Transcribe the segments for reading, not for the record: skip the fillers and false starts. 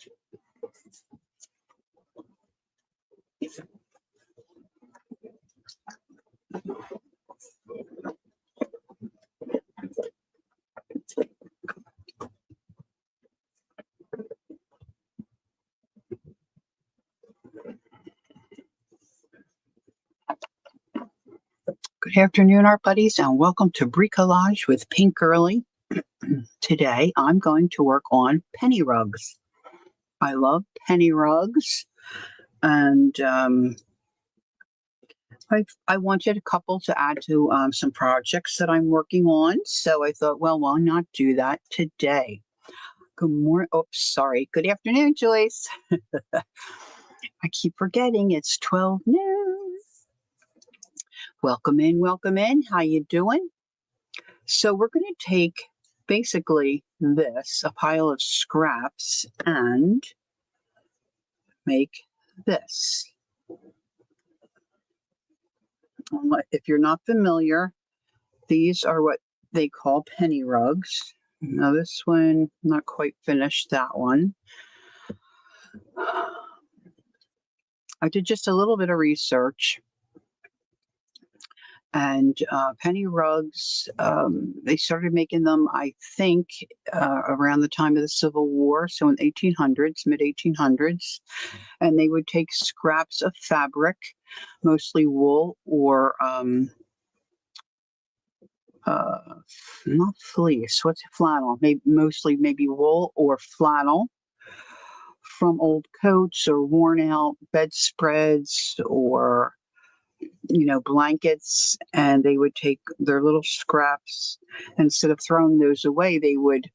Good afternoon, our buddies, and welcome to Bricolage with Pink Girly. Today, I'm going to work on penny rugs. I love penny rugs, and I wanted a couple to add to some projects that I'm working on. So I thought, well, why not do that today? Good morning. Oh, sorry. Good afternoon, Joyce. I keep forgetting it's 12 noon. Welcome in, welcome in. How you doing? So we're going to take basically this, a pile of scraps, and make this. If you're not familiar, these are what they call penny rugs. Now this one, not quite finished that one. I did just a little bit of research. And penny rugs, they started making them, I think, around the time of the Civil War, so in the 1800s, mid-1800s. And they would take scraps of fabric, mostly wool or not fleece. What's flannel? Mostly wool or flannel from old coats or worn out bedspreads or blankets, and they would take their little scraps. Instead of throwing those away, they would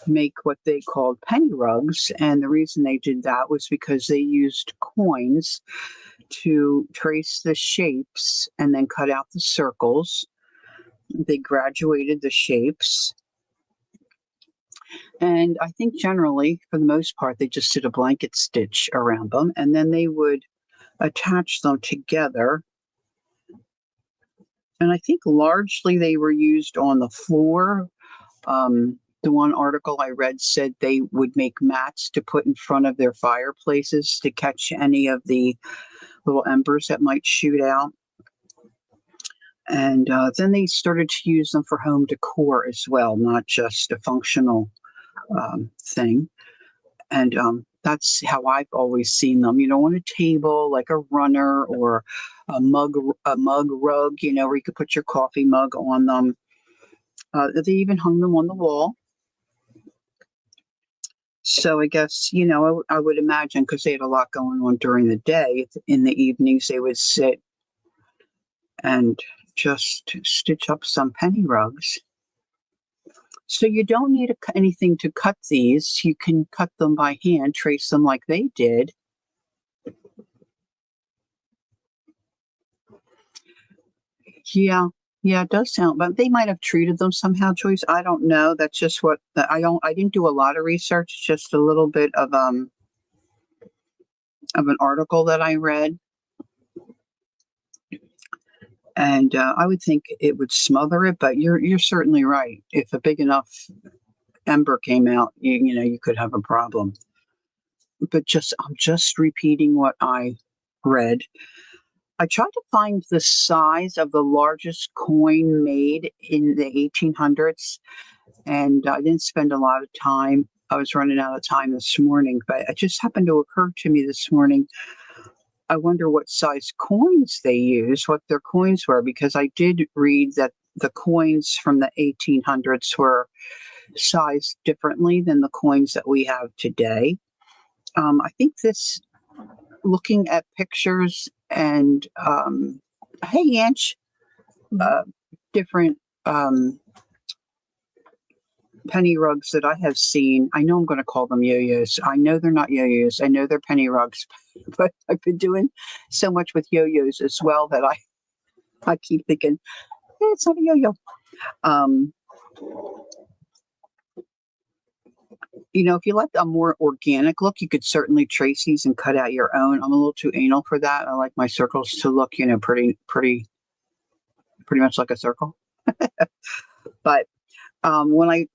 make what they called penny rugs. And the reason they did that was because they used coins to trace the shapes and then cut out the circles. They graduated the shapes. And I think generally, for the most part, they just did a blanket stitch around them, and then they would attach them together. And I think largely they were used on the floor. The one article I read said they would make mats to put in front of their fireplaces to catch any of the little embers that might shoot out. And then they started to use them for home decor as well, not just a functional thing. And that's how I've always seen them, on a table, like a runner or a mug rug, where you could put your coffee mug on them. They even hung them on the wall. So I guess, I would imagine, because they had a lot going on during the day, in the evenings they would sit and just stitch up some penny rugs. So you don't need anything to cut these. You can cut them by hand, trace them like they did. Yeah, it does sound, but they might have treated them somehow, Joyce. I don't know. That's just what I didn't do a lot of research, just a little bit of an article that I read. And I would think it would smother it, but you're certainly right. If a big enough ember came out, you could have a problem. But I'm just repeating what I read. I tried to find the size of the largest coin made in the 1800s, and I didn't spend a lot of time. I was running out of time this morning, but it just happened to occur to me this morning. I wonder what size coins they use, what their coins were, because I did read that the coins from the 1800s were sized differently than the coins that we have today. I think looking at pictures and, hey, Yanch, different penny rugs that I have seen. I know I'm going to call them yo-yos. I know they're not yo-yos. I know they're penny rugs, but I've been doing so much with yo-yos as well that I keep thinking, it's not a yo-yo. If you like a more organic look, you could certainly trace these and cut out your own. I'm a little too anal for that. I like my circles to look, pretty much like a circle. But when I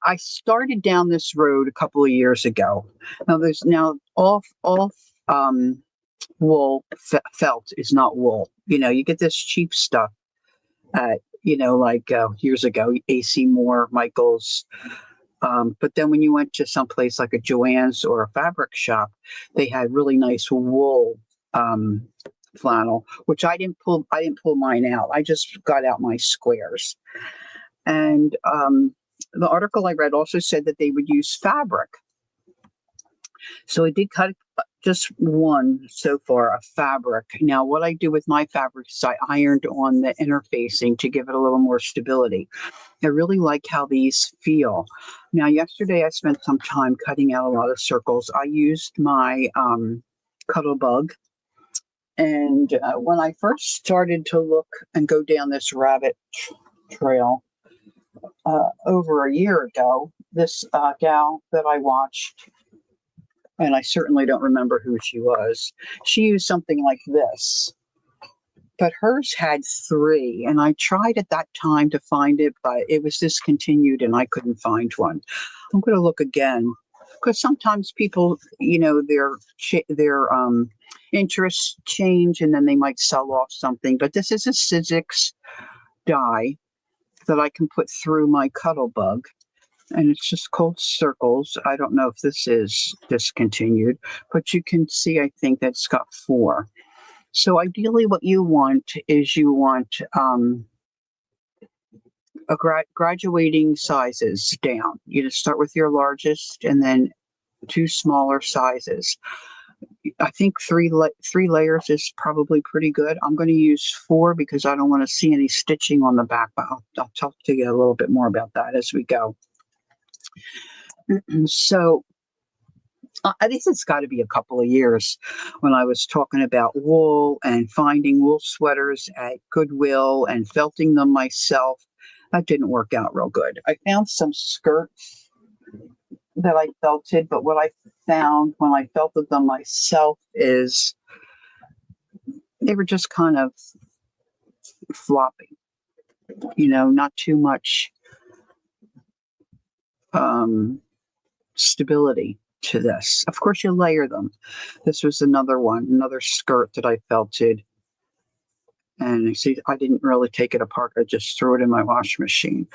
I started down this road a couple of years ago. Now there's now all wool felt is not wool. You get this cheap stuff at like years ago, AC Moore, Michaels. But then when you went to some place like a Joann's or a fabric shop, they had really nice wool um, flannel, which I didn't pull. I didn't pull mine out. I just got out my squares. And the article I read also said that they would use fabric. So I did cut just one so far of fabric. Now, what I do with my fabric is I ironed on the interfacing to give it a little more stability. I really like how these feel. Now, yesterday I spent some time cutting out a lot of circles. I used my Cuttlebug. And when I first started to look and go down this rabbit trail over a year ago, this gal that I watched, and I certainly don't remember who she was, she used something like this. But hers had three, and I tried at that time to find it, but it was discontinued and I couldn't find one. I'm going to look again because sometimes people, their interests change and then they might sell off something. But this is a Sizzix die that I can put through my Cuttlebug, and it's just called circles. I don't know if this is discontinued, but you can see, I think that's got four. So ideally what you want is you want graduating sizes down. You just start with your largest and then two smaller sizes. I think three layers is probably pretty good. I'm going to use four because I don't want to see any stitching on the back, but I'll talk to you a little bit more about that as we go. So I think it's got to be a couple of years when I was talking about wool and finding wool sweaters at Goodwill and felting them myself. That didn't work out real good. I found some skirts that I felted, but what I found when I felted them myself is they were just kind of floppy, not too much stability to this. Of course, you layer them. This was another skirt that I felted. And you see, I didn't really take it apart. I just threw it in my washing machine.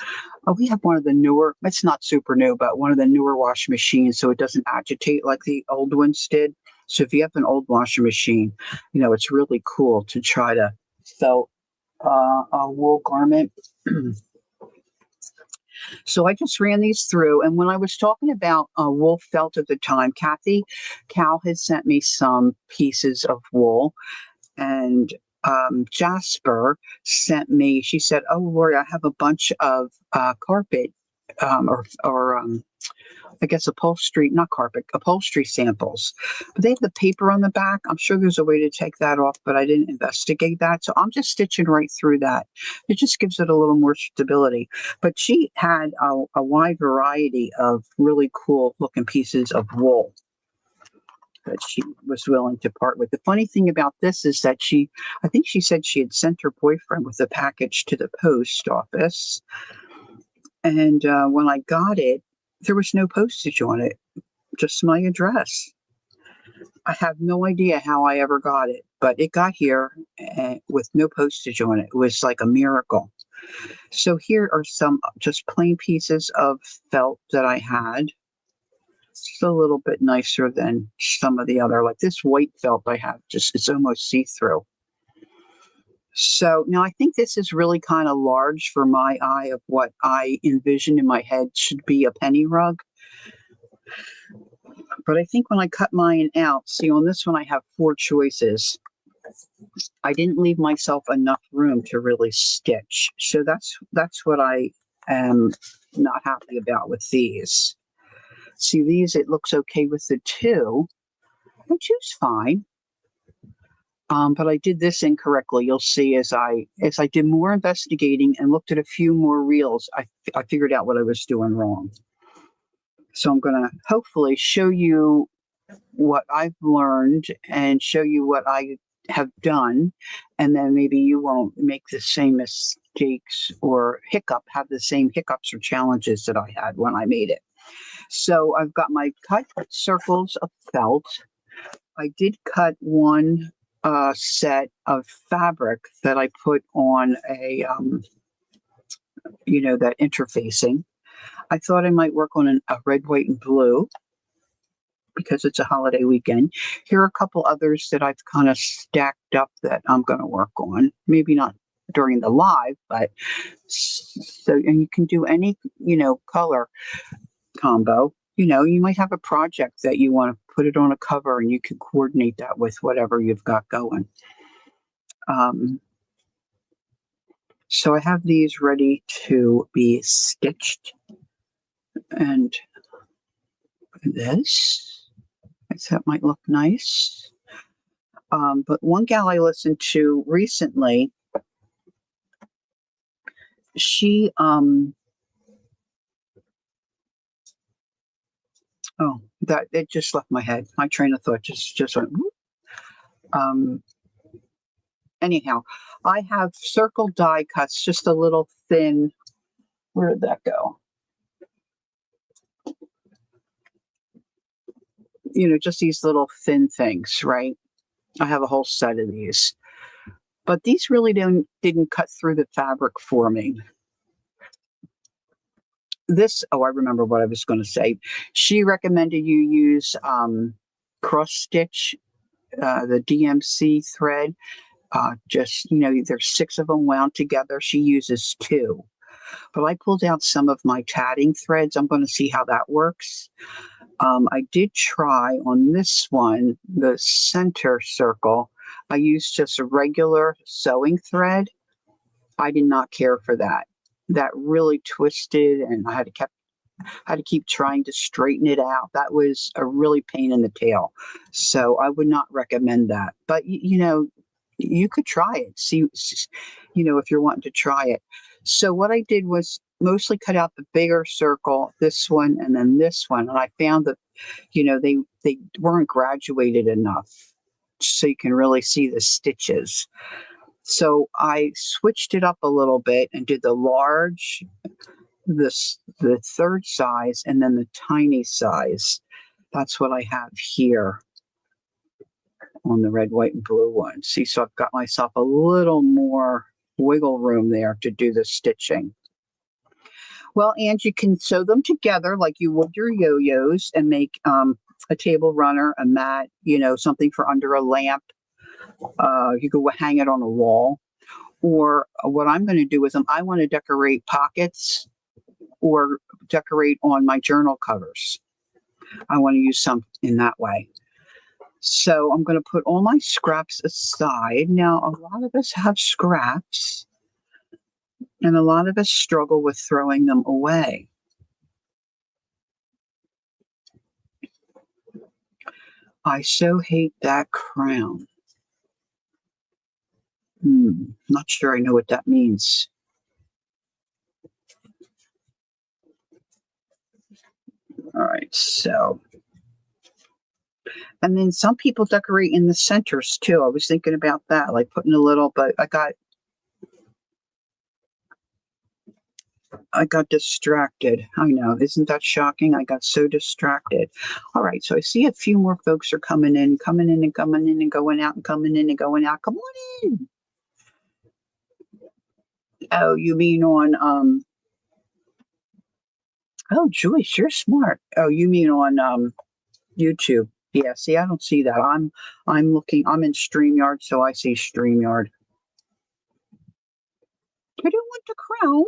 We have one of the newer, it's not super new, but one of the newer washing machines, so it doesn't agitate like the old ones did. So if you have an old washing machine, it's really cool to try to felt a wool garment. So I just ran these through. And when I was talking about wool felt at the time, Kathy Cal had sent me some pieces of wool. And Jasper sent me, she said, "Oh, Lori, I have a bunch of carpet or I guess upholstery samples. But they have the paper on the back. I'm sure there's a way to take that off, but I didn't investigate that. So I'm just stitching right through that. It just gives it a little more stability. But she had a wide variety of really cool looking pieces of wool that she was willing to part with. The funny thing about this is that I think she said she had sent her boyfriend with a package to the post office. And when I got it, there was no postage on it, just my address. I have no idea how I ever got it, but it got here with no postage on it. It was like a miracle. So here are some just plain pieces of felt that I had. It's a little bit nicer than some of the other, like this white felt I have, it's almost see-through. So now I think this is really kind of large for my eye of what I envision in my head should be a penny rug. But I think when I cut mine out, see on this one I have four choices. I didn't leave myself enough room to really stitch. So that's what I am not happy about with these. See these, it looks okay with the two. And two's fine. But I did this incorrectly. You'll see as I did more investigating and looked at a few more reels, I figured out what I was doing wrong. So I'm going to hopefully show you what I've learned and show you what I have done, and then maybe you won't make the same mistakes or have the same hiccups or challenges that I had when I made it. So I've got my cut circles of felt. I did cut one set of fabric that I put on that interfacing. I thought I might work on a red, white, and blue because it's a holiday weekend. Here are a couple others that I've kind of stacked up that I'm going to work on. Maybe not during the live, but and you can do any, color combo. You might have a project that you want to put it on a cover and you can coordinate that with whatever you've got going. So I have these ready to be stitched. And this, I thought might look nice. But one gal I listened to recently, she, that it just left my head. My train of thought just went. Whoop. Anyhow, I have circle die cuts, just a little thin. Where did that go? Just these little thin things, right? I have a whole set of these. But these really didn't cut through the fabric for me. I remember what I was going to say. She recommended you use cross stitch, the DMC thread. There's 6 of them wound together. She uses 2. But I pulled out some of my tatting threads. I'm going to see how that works. I did try on this one, the center circle. I used just a regular sewing thread. I did not care for that. That really twisted, and I had to keep trying to straighten it out. That was a really pain in the tail. So I would not recommend that. But you could try it. See, if you're wanting to try it. So what I did was mostly cut out the bigger circle, this one, and then this one. And I found that, they weren't graduated enough so you can really see the stitches. So I switched it up a little bit and did the large, the third size, and then the tiny size. That's what I have here on the red, white, and blue one. See, so I've got myself a little more wiggle room there to do the stitching. Well, and you can sew them together like you would your yo-yos and make a table runner, a mat, something for under a lamp. You could hang it on a wall. Or what I'm going to do is I want to decorate pockets or decorate on my journal covers. I want to use some in that way. So I'm going to put all my scraps aside. Now, a lot of us have scraps, and a lot of us struggle with throwing them away. I so hate that crown. Not sure I know what that means. All right, so. And then some people decorate in the centers too. I was thinking about that, like putting a little, but I got distracted. I know, isn't that shocking? I got so distracted. All right, so I see a few more folks are coming in and coming in and going out and coming in and going out. Come on in. Oh, you mean on oh, Joyce, you're smart. Oh, you mean on YouTube. Yeah, see, I don't see that. I'm in StreamYard, so I see StreamYard. I don't want the crown.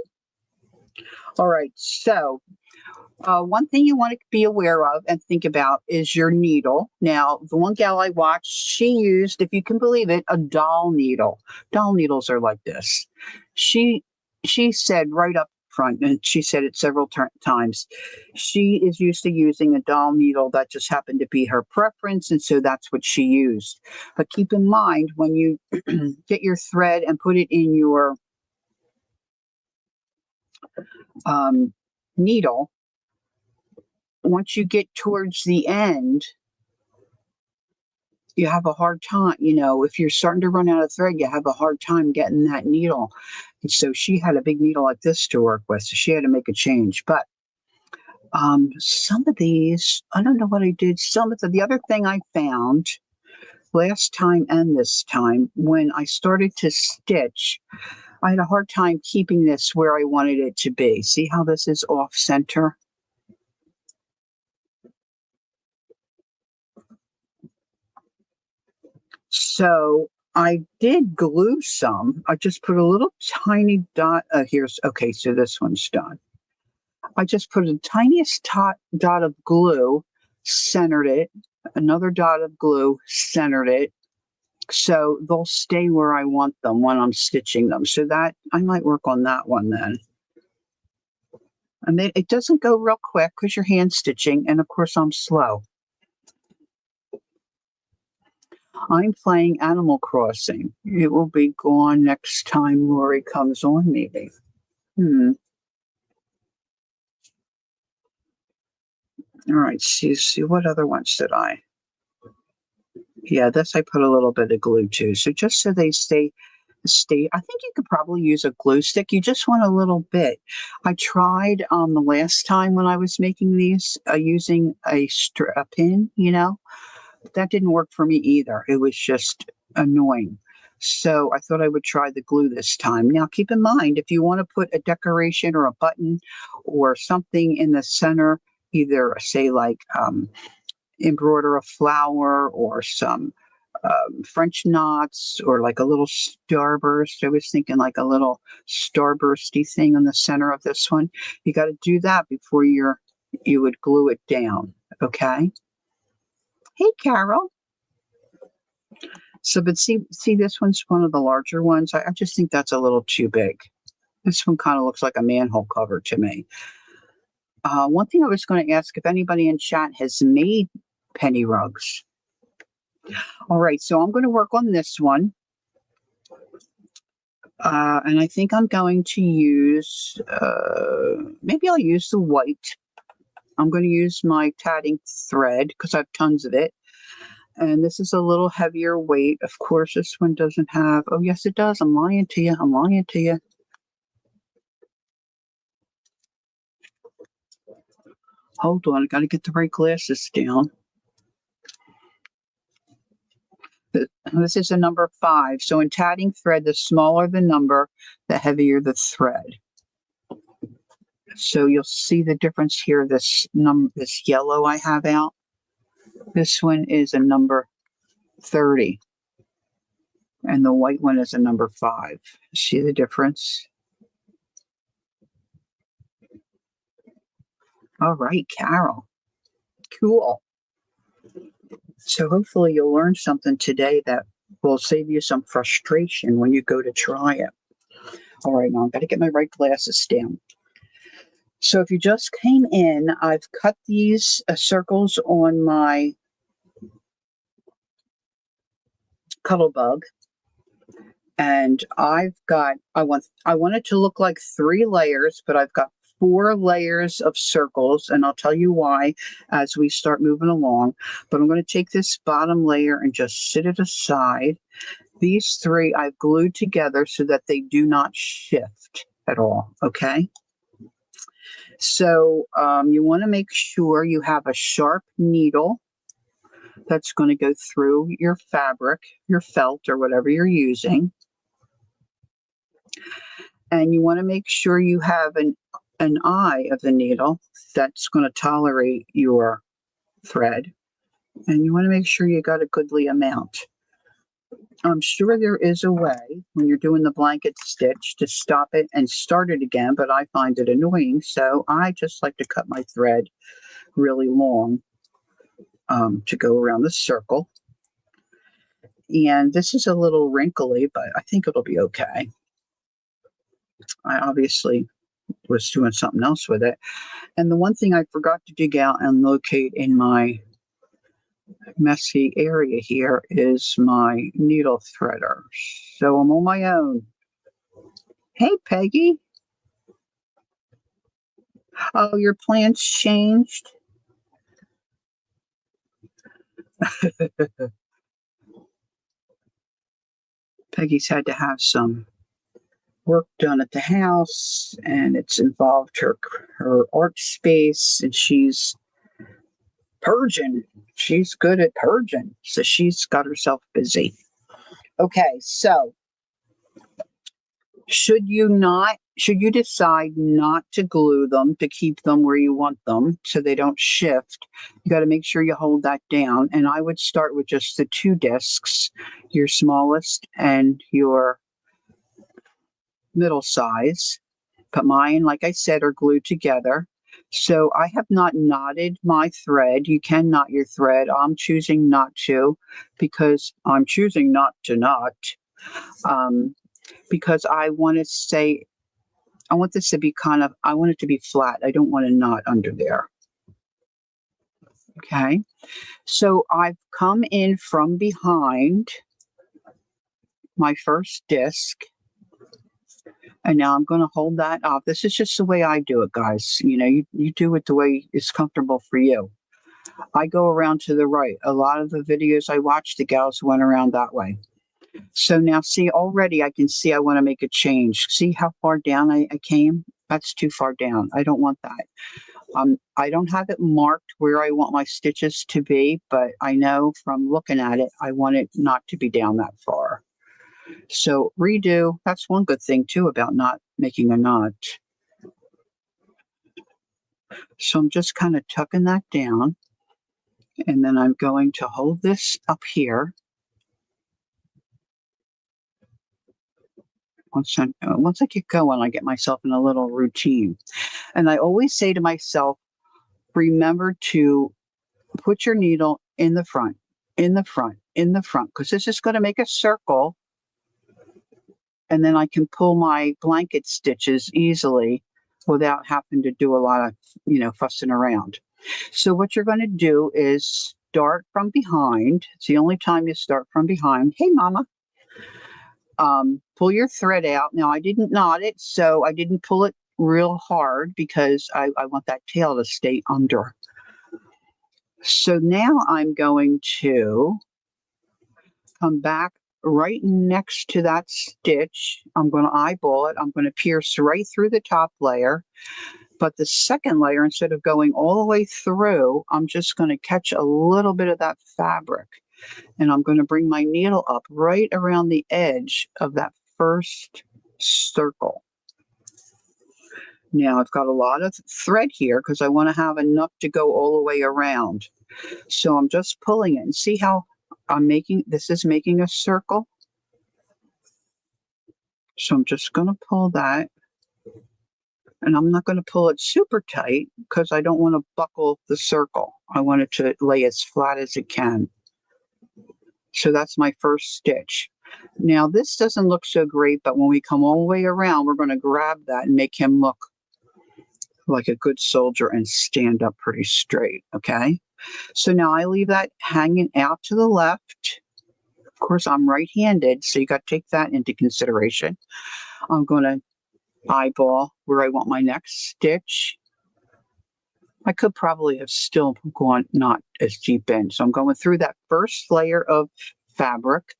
All right, so one thing you want to be aware of and think about is your needle. Now, the one gal I watched, she used, if you can believe it, a doll needle. Doll needles are like this. She said right up front, and she said it several times, she is used to using a doll needle. That just happened to be her preference, and so that's what she used. But keep in mind, when you get your thread and put it in your needle, once you get towards the end, you have a hard time, if you're starting to run out of thread, you have a hard time getting that needle. And so she had a big needle like this to work with, so she had to make a change. But some of these, I don't know what I did. Some of the other thing I found last time and this time, when I started to stitch, I had a hard time keeping this where I wanted it to be. See how this is off center? So I did glue some. I just put a little tiny dot. Here's okay. So this one's done. I just put a tiniest dot of glue, centered it. Another dot of glue, centered it. So they'll stay where I want them when I'm stitching them. So that I might work on that one then. And it doesn't go real quick because you're hand stitching, and of course I'm slow. I'm playing Animal Crossing. It will be gone next time Lori comes on, maybe. All right, see what other ones did I? Yeah, this I put a little bit of glue too. So just so they stay. I think you could probably use a glue stick. You just want a little bit. I tried the last time when I was making these using a pin, that didn't work for me either. It was just annoying. So I thought I would try the glue this time. Now, keep in mind, if you want to put a decoration or a button or something in the center, either say like embroider a flower or some French knots or like a little starburst. I was thinking like a little starbursty thing on the center of this one. You got to do that before you would glue it down. Okay. Hey, Carol. So, but see, this one's one of the larger ones. I just think that's a little too big. This one kind of looks like a manhole cover to me. One thing I was going to ask if anybody in chat has made penny rugs. All right, so I'm going to work on this one. And I think I'm going to use, maybe I'll use the white. I'm going to use my tatting thread because I have tons of it. And this is a little heavier weight. Of course, this one doesn't have, oh, yes, it does. I'm lying to you. I'm lying to you. Hold on. I got to get the right glasses down. This is a number 5. So in tatting thread, the smaller the number, the heavier the thread. So you'll see the difference here. This yellow I have out. This one is a number 30. And the white one is a number 5. See the difference? All right, Carol. Cool. So hopefully you'll learn something today that will save you some frustration when you go to try it. All right, now I've got to get my right glasses down. So if you just came in, I've cut these circles on my Cuttlebug. And I want it to look like 3 layers, but I've got 4 layers of circles, and I'll tell you why as we start moving along. But I'm going to take this bottom layer and just sit it aside. These 3 I've glued together so that they do not shift at all, okay? So you want to make sure you have a sharp needle that's going to go through your fabric, your felt, or whatever you're using. And you want to make sure you have an eye of the needle that's going to tolerate your thread. And you want to make sure you got a goodly amount. I'm sure there is a way when you're doing the blanket stitch to stop it and start it again, but I find it annoying. So I just like to cut my thread really long to go around the circle. And this is a little wrinkly, but I think it'll be okay. I obviously was doing something else with it. And the one thing I forgot to dig out and locate in my messy area here is my needle threader. So I'm on my own. Hey, Peggy. Oh, your plans changed? Peggy's had to have some work done at the house, and it's involved her art space, and she's purging. She's good at purging, so she's got herself busy. Okay, so should you decide not to glue them to keep them where you want them so they don't shift, you got to make sure you hold that down. And I would start with just the 2 discs, your smallest and your middle size. But mine, like I said, are glued together. So I have not knotted my thread. You can knot your thread. I'm choosing not to because I'm choosing not to knot. Because I want this to be I want it to be flat. I don't want a knot under there. Okay. So I've come in from behind my first disc, and now I'm going to hold that up. This is just the way I do it, guys. You do it the way it's comfortable for you. I go around to the right. A lot of the videos I watch, the gals went around that way. So now see, already I can see I want to make a change. See how far down I came? That's too far down. I don't want that. I don't have it marked where I want my stitches to be, but I know from looking at it, I want it not to be down that far. So redo. That's one good thing too about not making a knot. So I'm just kind of tucking that down, and then I'm going to hold this up here. Once I get going, I get myself in a little routine. And I always say to myself, remember to put your needle in the front, in the front, in the front, because this is going to make a circle. And then I can pull my blanket stitches easily without having to do a lot of, fussing around. So what you're going to do is start from behind. It's the only time you start from behind. Hey, Mama. Pull your thread out. Now, I didn't knot it, so I didn't pull it real hard because I want that tail to stay under. So now I'm going to come back right next to that stitch. I'm going to eyeball it. I'm going to pierce right through the top layer. But the second layer, instead of going all the way through, I'm just going to catch a little bit of that fabric. And I'm going to bring my needle up right around the edge of that first circle. Now I've got a lot of thread here because I want to have enough to go all the way around. So I'm just pulling it, and see how this is making a circle. So I'm just going to pull that, and I'm not going to pull it super tight because I don't want to buckle the circle. I want it to lay as flat as it can. So that's my first stitch. Now this doesn't look so great, but when we come all the way around, we're going to grab that and make him look like a good soldier and stand up pretty straight. Okay. So now I leave that hanging out to the left. Of course, I'm right-handed, so you got to take that into consideration. I'm going to eyeball where I want my next stitch. I could probably have still gone not as deep in. So I'm going through that first layer of fabric,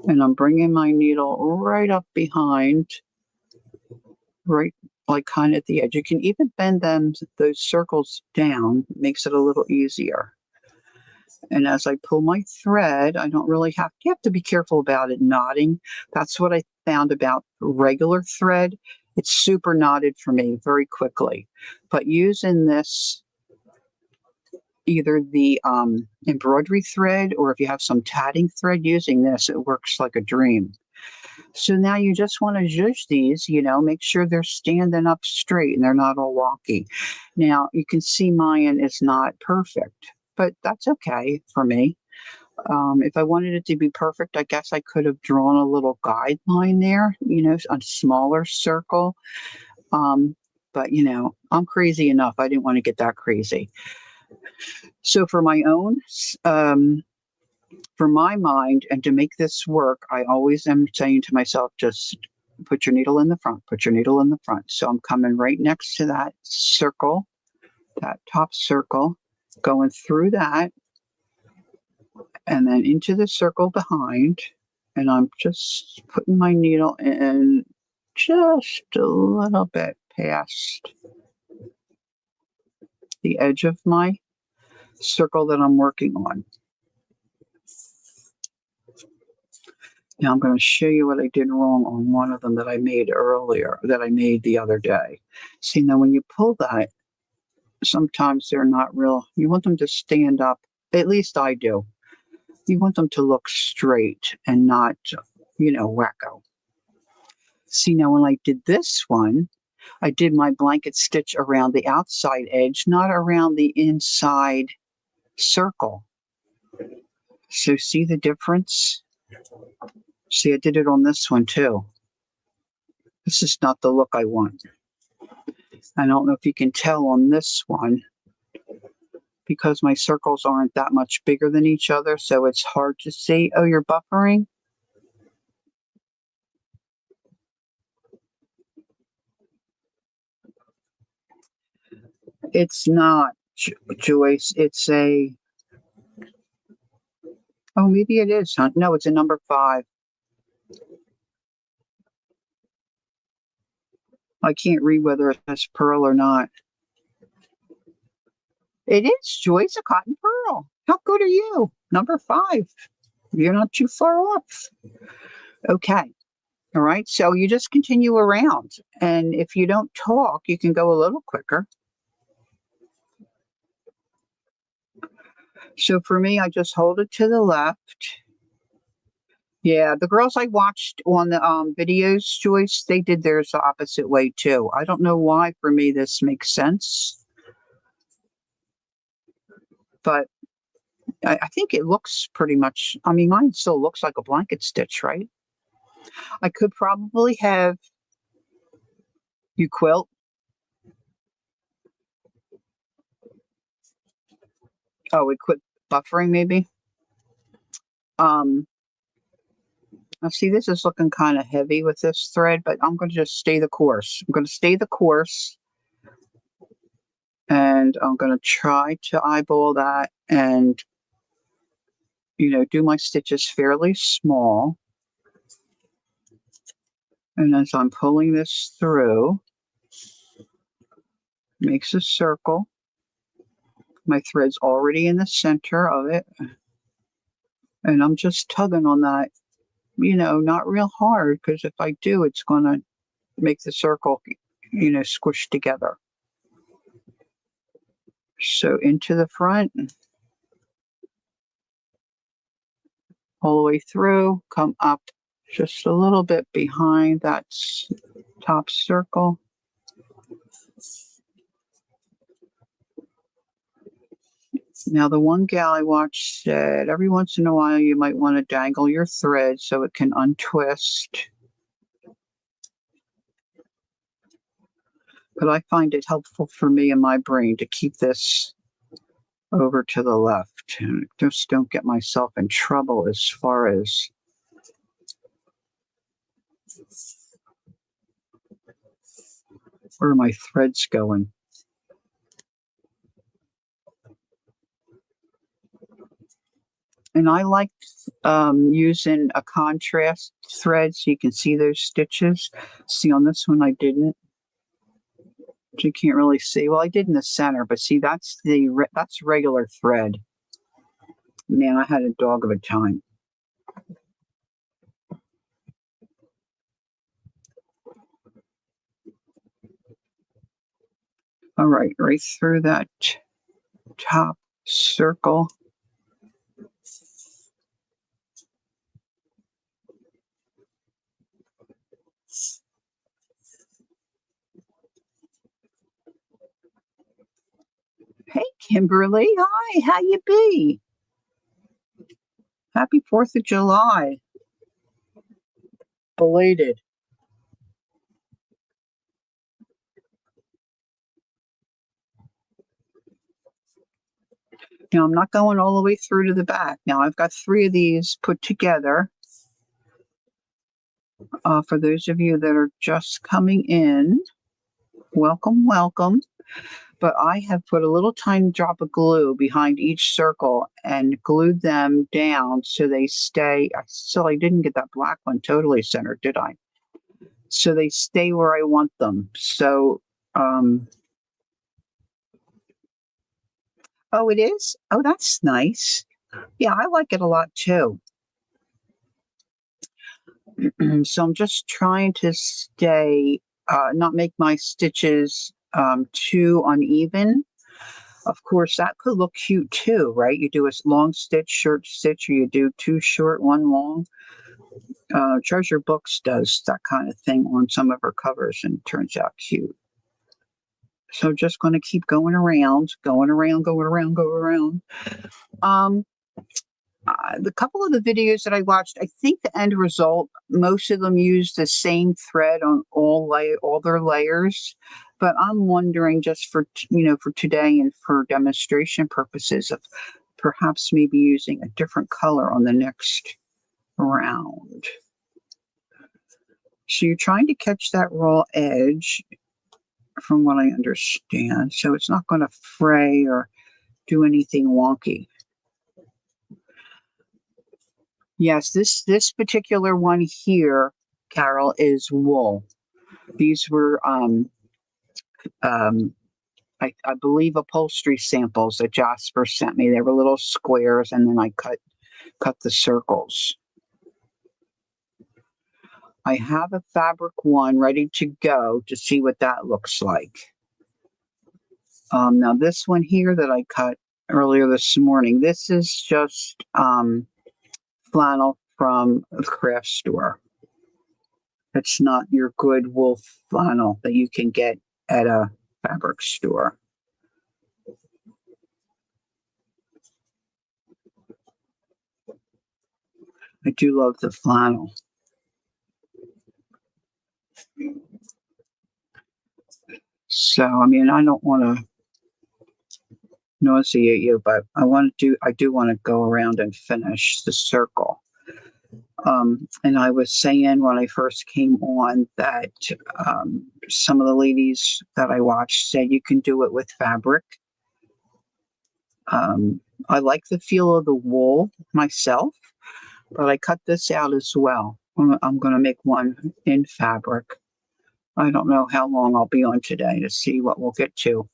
and I'm bringing my needle right up behind, right like kind of at the edge. You can even bend those circles down, makes it a little easier. And as I pull my thread, I don't really you have to be careful about it knotting. That's what I found about regular thread. It's super knotted for me very quickly. But using this, either the embroidery thread, or if you have some tatting thread, using this, it works like a dream. So now you just want to zhuzh these, make sure they're standing up straight and they're not all wonky. Now you can see mine is not perfect, but that's okay for me. If I wanted it to be perfect, I guess I could have drawn a little guideline there, a smaller circle. But, I'm crazy enough. I didn't want to get that crazy. So for my own, for my mind, and to make this work, I always am saying to myself, just put your needle in the front, put your needle in the front. So I'm coming right next to that circle, that top circle, going through that, and then into the circle behind. And I'm just putting my needle in just a little bit past the edge of my circle that I'm working on. Now I'm going to show you what I did wrong on one of them that I made earlier, that I made the other day. See, now when you pull that, sometimes they're not real. You want them to stand up. At least I do. You want them to look straight and not, wacko. See, now when I did this one, I did my blanket stitch around the outside edge, not around the inside circle. So see the difference? See, I did it on this one too. This is not the look I want. I don't know if you can tell on this one because my circles aren't that much bigger than each other, so it's hard to see. Oh, you're buffering? It's not, Joyce. It's a... Oh, maybe it is, huh? No, it's a number 5. I can't read whether it has pearl or not. It is, Joyce, a cotton pearl. How good are you? Number 5. You're not too far off. Okay. All right. So you just continue around. And if you don't talk, you can go a little quicker. So for me, I just hold it to the left. Yeah, the girls I watched on the videos, Joyce, they did theirs the opposite way too. I don't know why. For me, this makes sense. But I think it looks pretty much, I mean, mine still looks like a blanket stitch, right? I could probably have you quilt. Oh, we quit buffering maybe. Now see, this is looking kind of heavy with this thread, but I'm going to just stay the course. I'm going to stay the course. And I'm going to try to eyeball that and, do my stitches fairly small. And as I'm pulling this through, makes a circle. My thread's already in the center of it. And I'm just tugging on that, not real hard, because if I do, it's going to make the circle, squish together. So into the front, all the way through, come up just a little bit behind that top circle. Now, the one gal I watched said every once in a while you might want to dangle your thread so it can untwist. But I find it helpful for me in my brain to keep this over to the left and just don't get myself in trouble as far as where my thread's going. And I like using a contrast thread so you can see those stitches. See, on this one I didn't. You can't really see. Well, I did in the center, but see, that's regular thread. Man, I had a dog of a time. All right, right through that top circle. Hey, Kimberly. Hi, how you be? Happy 4th of July. Belated. Now, I'm not going all the way through to the back. Now, I've got 3 of these put together. For those of you that are just coming in, welcome, welcome. but I have put a little tiny drop of glue behind each circle and glued them down so they stay. So I didn't get that black one totally centered, did I? So they stay where I want them. So, oh, it is? Oh, that's nice. Yeah, I like it a lot too. So I'm just trying to not make my stitches too uneven. Of course, that could look cute too, right? You do a long stitch, short stitch, or you do two short, one long. Treasure Books does that kind of thing on some of her covers and it turns out cute. So just going to keep going around, going around, going around, go around. The couple of the videos that I watched, I think the end result, most of them use the same thread on all their layers. But I'm wondering, just for for today and for demonstration purposes, of perhaps maybe using a different color on the next round. So you're trying to catch that raw edge, from what I understand, so it's not going to fray or do anything wonky. Yes, this particular one here, Carol, is wool. These were I believe upholstery samples that Jasper sent me. They were little squares, and then I cut the circles. I have a fabric one ready to go to see what that looks like. Now this one here that I cut earlier this morning, this is just flannel from the craft store. It's not your good wool flannel that you can get at a fabric store. I do love the flannel. So, I mean, I don't want to nauseate you, but I do want to go around and finish the circle. And I was saying when I first came on that some of the ladies that I watched said you can do it with fabric. I like the feel of the wool myself, but I cut this out as well. I'm going to make one in fabric. I don't know how long I'll be on today to see what we'll get to,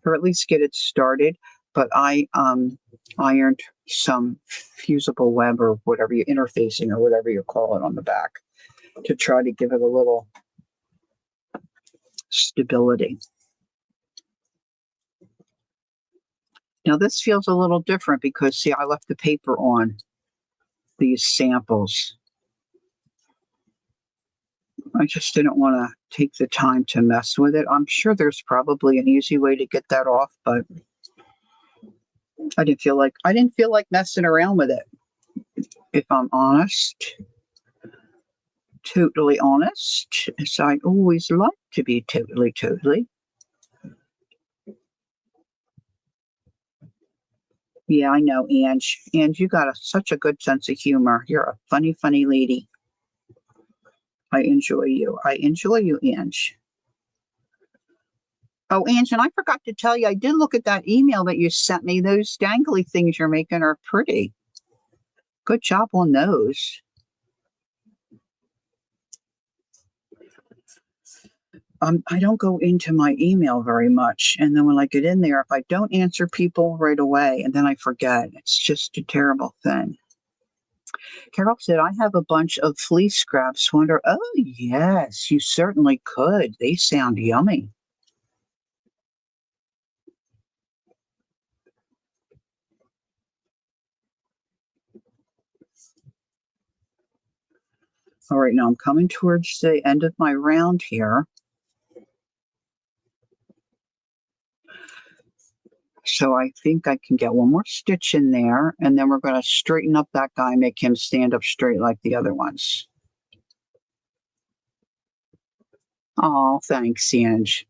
or at least get it started. But I ironed some fusible web or whatever you interfacing or whatever you call it on the back to try to give it a little stability. Now this feels a little different because see, I left the paper on these samples. I just didn't want to take the time to mess with it. I'm sure there's probably an easy way to get that off, but I didn't feel like messing around with it. If I'm honest, totally honest, as I always like to be totally. Yeah, I know, Ange. Ange, you got such a good sense of humor. You're a funny lady. I enjoy you. Ange. Oh, Ange, and I forgot to tell you, I did look at that email that you sent me. Those dangly things you're making are pretty. Good job on those. I don't go into my email very much. And then when I get in there, if I don't answer people right away and then I forget, it's just a terrible thing. Carol said, I have a bunch of fleece scraps. Wonder, oh, yes, you certainly could. They sound yummy. All right, now I'm coming towards the end of my round here. So I think I can get one more stitch in there, and then we're going to straighten up that guy, make him stand up straight like the other ones. Oh, thanks, Ange.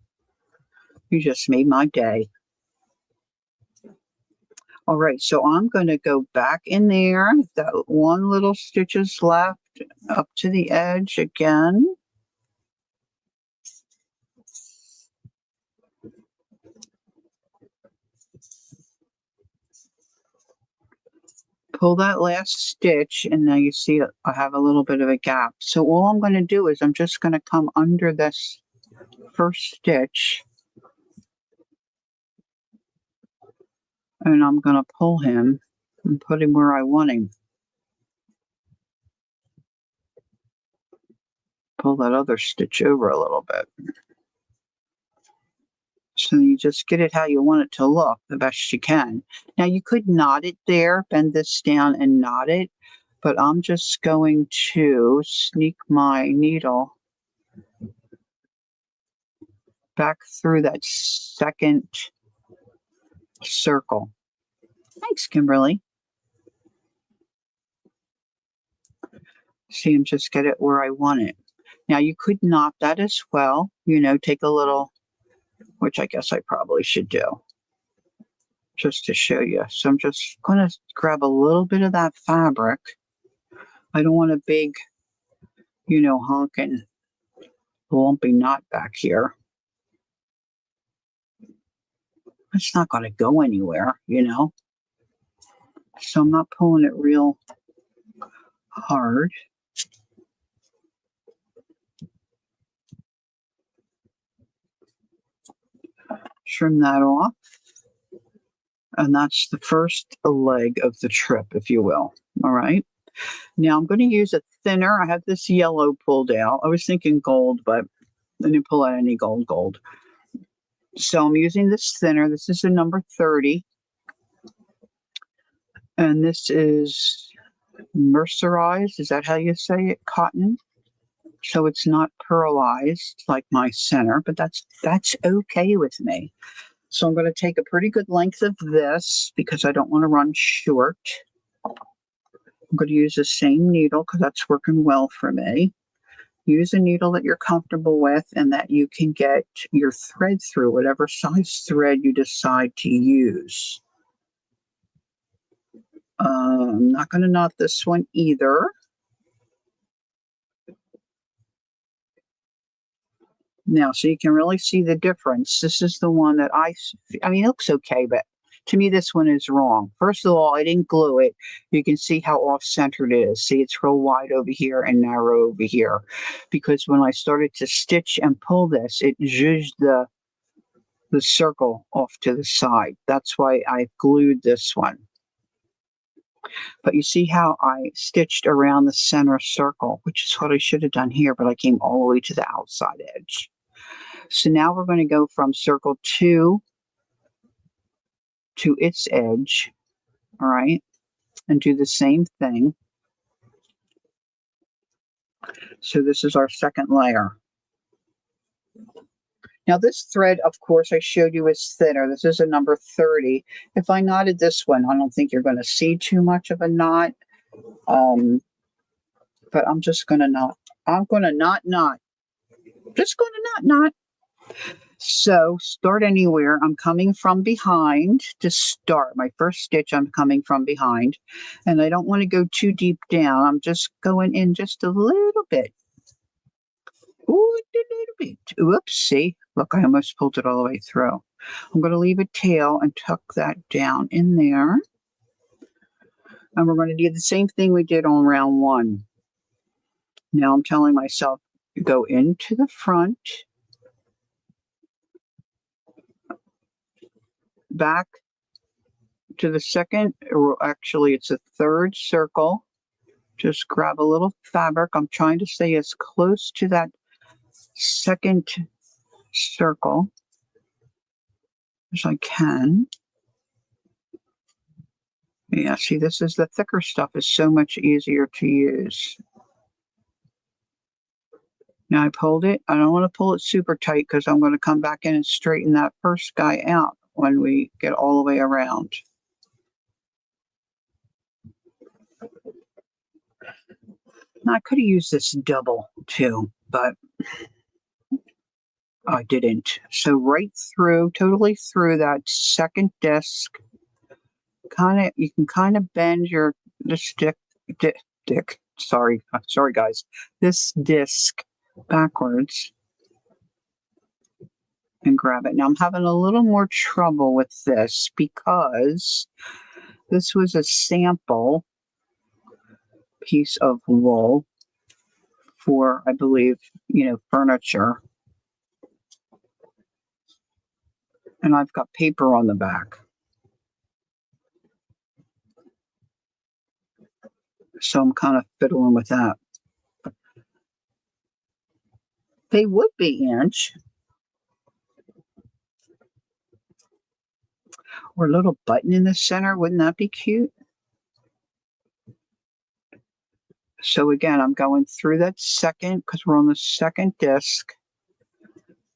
You just made my day. All right, so I'm going to go back in there. That one little stitch is left up to the edge again. pull that last stitch, and now you see I have a little bit of a gap. So all I'm going to do is I'm just going to come under this first stitch, and I'm going to pull him and put him where I want him. Pull that other stitch over a little bit. So you just get it how you want it to look the best you can. Now you could knot it there, bend this down and knot it, but I'm just going to sneak my needle back through that second circle. Thanks, Kimberly. See, and just get it where I want it. Now you could knot that as well, take a little, which I guess I probably should do just to show you. So I'm just going to grab a little bit of that fabric. I don't want a big, honking lumpy knot back here. It's not going to go anywhere, So I'm not pulling it real hard. Trim that off. And that's the first leg of the trip, if you will. All right. Now I'm going to use a thinner. I have this yellow pulled out. I was thinking gold, but I didn't pull out any gold. So I'm using this thinner. This is a number 30. And this is mercerized. Is that how you say it? Cotton. So it's not pearlized like my center, but that's okay with me. So I'm going to take a pretty good length of this because I don't want to run short. I'm going to use the same needle because that's working well for me. Use a needle that you're comfortable with and that you can get your thread through, whatever size thread you decide to use. I'm not going to knot this one either. Now, so you can really see the difference. This is the one that it looks okay, but to me, this one is wrong. First of all, I didn't glue it. You can see how off-centered it is. See, it's real wide over here and narrow over here. Because when I started to stitch and pull this, it zhuzhed the circle off to the side. That's why I glued this one. But you see how I stitched around the center circle, which is what I should have done here, but I came all the way to the outside edge. So now we're going to go from circle 2 to its edge, all right, and do the same thing. So this is our second layer. Now this thread, of course, I showed you is thinner. This is a number 30. If I knotted this one, I don't think you're going to see too much of a knot. But I'm just going to knot. I'm going to knot. Just going to knot. So start anywhere. I'm coming from behind to start. My first stitch, I'm coming from behind. And I don't want to go too deep down. I'm just going in just a little bit. Ooh, a little bit. Whoopsie. Look, I almost pulled it all the way through. I'm going to leave a tail and tuck that down in there. And we're going to do the same thing we did on round 1. Now I'm telling myself, go into the front, back to the second, or actually it's a third circle. Just grab a little fabric. I'm trying to stay as close to that second circle as I can. Yeah, see, this is the thicker stuff is so much easier to use. Now I pulled it. I don't want to pull it super tight because I'm going to come back in and straighten that first guy out when we get all the way around. Now, I could have used this double too, but I didn't. So right through, totally through that second disc, you can kind of bend this disc backwards and grab it. Now I'm having a little more trouble with this because This was a sample piece of wool for, I believe, furniture. And I've got paper on the back. So I'm kind of fiddling with that. They would be inch. Or a little button in the center. Wouldn't that be cute? So again, I'm going through that second, because we're on the second disc.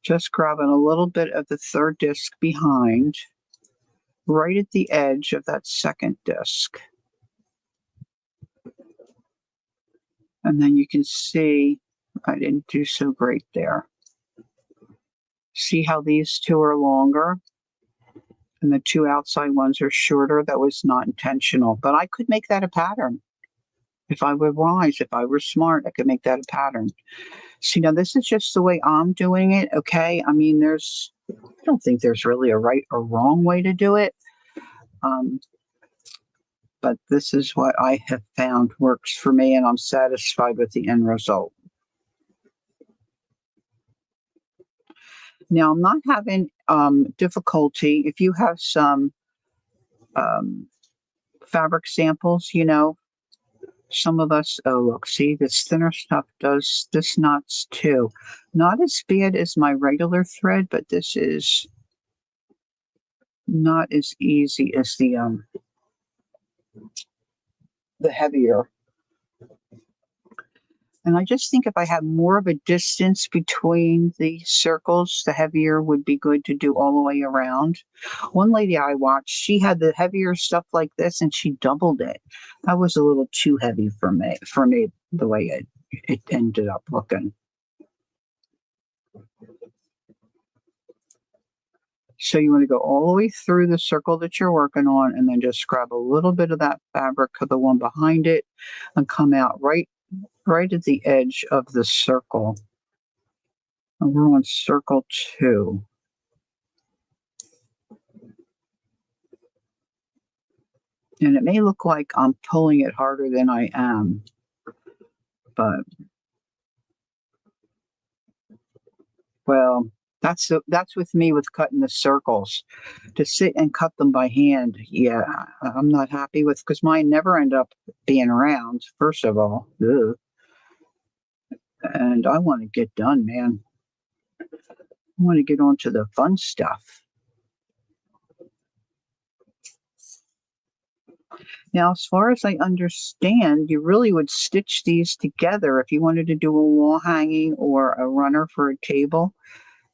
Just grabbing a little bit of the third disc behind, right at the edge of that second disc. And then you can see I didn't do so great there. See how these two are longer and the two outside ones are shorter? That was not intentional, but I could make that a pattern. If I were wise, if I were smart, I could make that a pattern. See, now this is just the way I'm doing it, okay? I mean, I don't think there's really a right or wrong way to do it. But this is what I have found works for me, and I'm satisfied with the end result. Now, I'm not having difficulty. If you have some fabric samples, some of us, oh, look, see, this thinner stuff does this knots too. Not as bad as my regular thread, but this is not as easy as the heavier. And I just think if I have more of a distance between the circles, the heavier would be good to do all the way around. One lady I watched, she had the heavier stuff like this and she doubled it. That was a little too heavy for me, the way it ended up looking. So you want to go all the way through the circle that you're working on and then just grab a little bit of that fabric of the one behind it and come out right at the edge of the circle. And we're on circle 2. And it may look like I'm pulling it harder than I am, but well, that's with me with cutting the circles. To sit and cut them by hand, yeah, I'm not happy with, because mine never end up being round, first of all. Ugh. And I want to get done, man. I want to get on to the fun stuff. Now, as far as I understand, you really would stitch these together if you wanted to do a wall hanging or a runner for a table.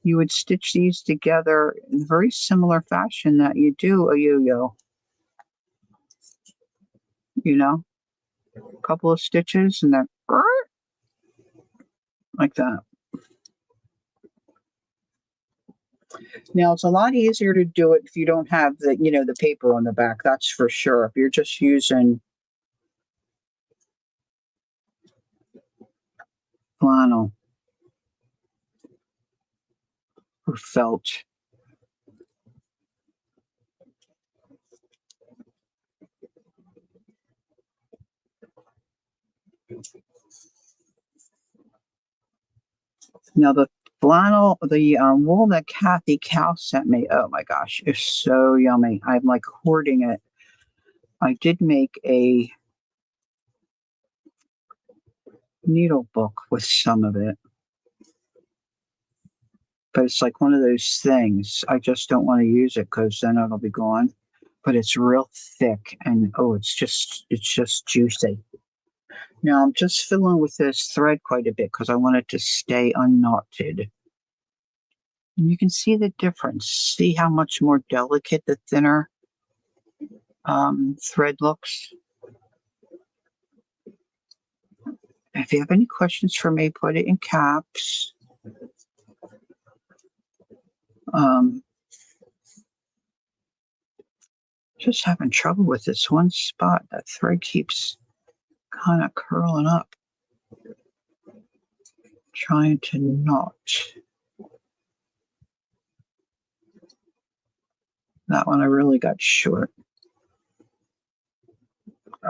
You would stitch these together in a very similar fashion that you do a yo-yo. A couple of stitches and then like that. Now, it's a lot easier to do it if you don't have the paper on the back, that's for sure. If you're just using flannel or felt. Now, the flannel, the wool that Kathy Cow sent me, oh my gosh, it's so yummy. I'm like hoarding it. I did make a needle book with some of it. But it's like one of those things. I just don't want to use it because then it'll be gone. But it's real thick and oh, it's just juicy. Now I'm just fiddling with this thread quite a bit because I want it to stay unknotted. And you can see the difference. See how much more delicate the thinner thread looks. If you have any questions for me, put it in caps. Just having trouble with this one spot. That thread keeps kind of curling up. Trying to knot. That one I really got short.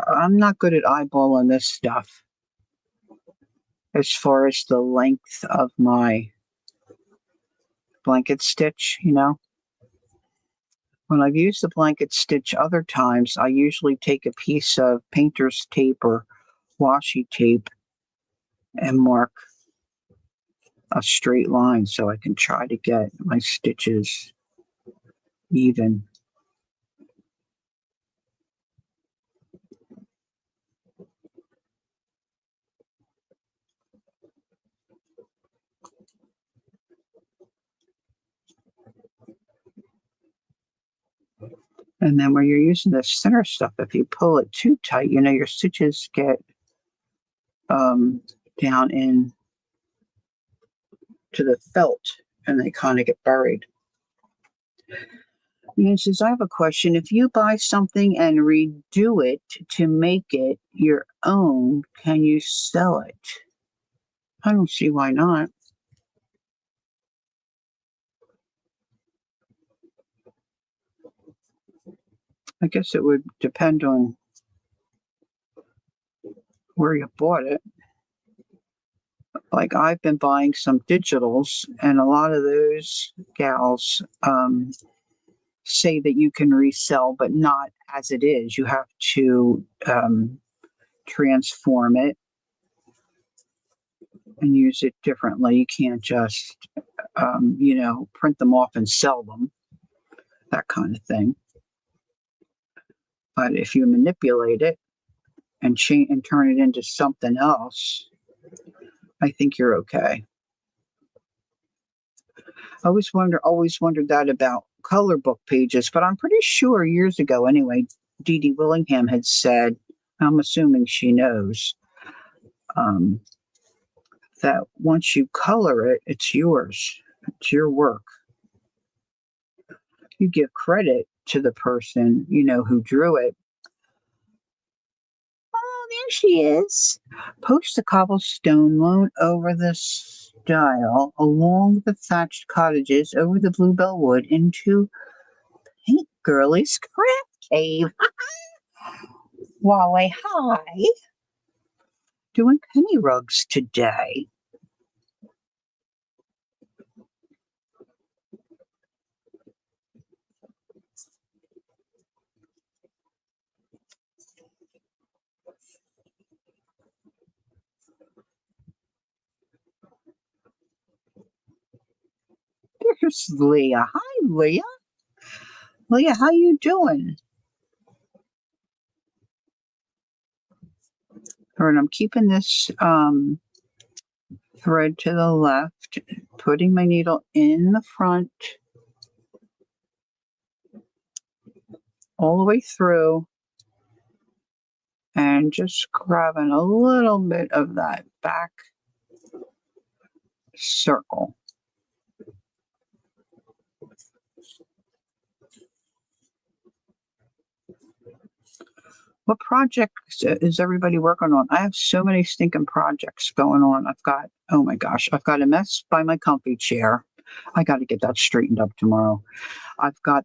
I'm not good at eyeballing this stuff as far as the length of my blanket stitch, you know. When I've used the blanket stitch other times, I usually take a piece of painter's tape or washi tape and mark a straight line so I can try to get my stitches even. And then where you're using the center stuff, if you pull it too tight, you know, your stitches get down in to the felt and they kind of get buried. And says, I have a question. If you buy something and redo it to make it your own, can you sell it? I don't see why not. I guess it would depend on where you bought it. Like I've been buying some digitals, and a lot of those gals say that you can resell, but not as it is. You have to transform it and use it differently. You can't just, print them off and sell them, that kind of thing. But if you manipulate it and change and turn it into something else, I think you're okay. I always wondered that about color book pages, but I'm pretty sure years ago anyway, Dee Dee Willingham had said, I'm assuming she knows, that once you color it, it's yours. It's your work. You give credit to the person, who drew it. Oh, there she is. Post a cobblestone loan over the stile along the thatched cottages over the bluebell wood into Paint Girlie's craft cave. Wally, hi. Doing penny rugs today. There's Leah. Hi, Leah. Leah, how you doing? All right, I'm keeping this thread to the left, putting my needle in the front all the way through, and just grabbing a little bit of that back circle. What projects is everybody working on? I have so many stinking projects going on. Oh my gosh, I've got a mess by my comfy chair. I got to get that straightened up tomorrow. I've got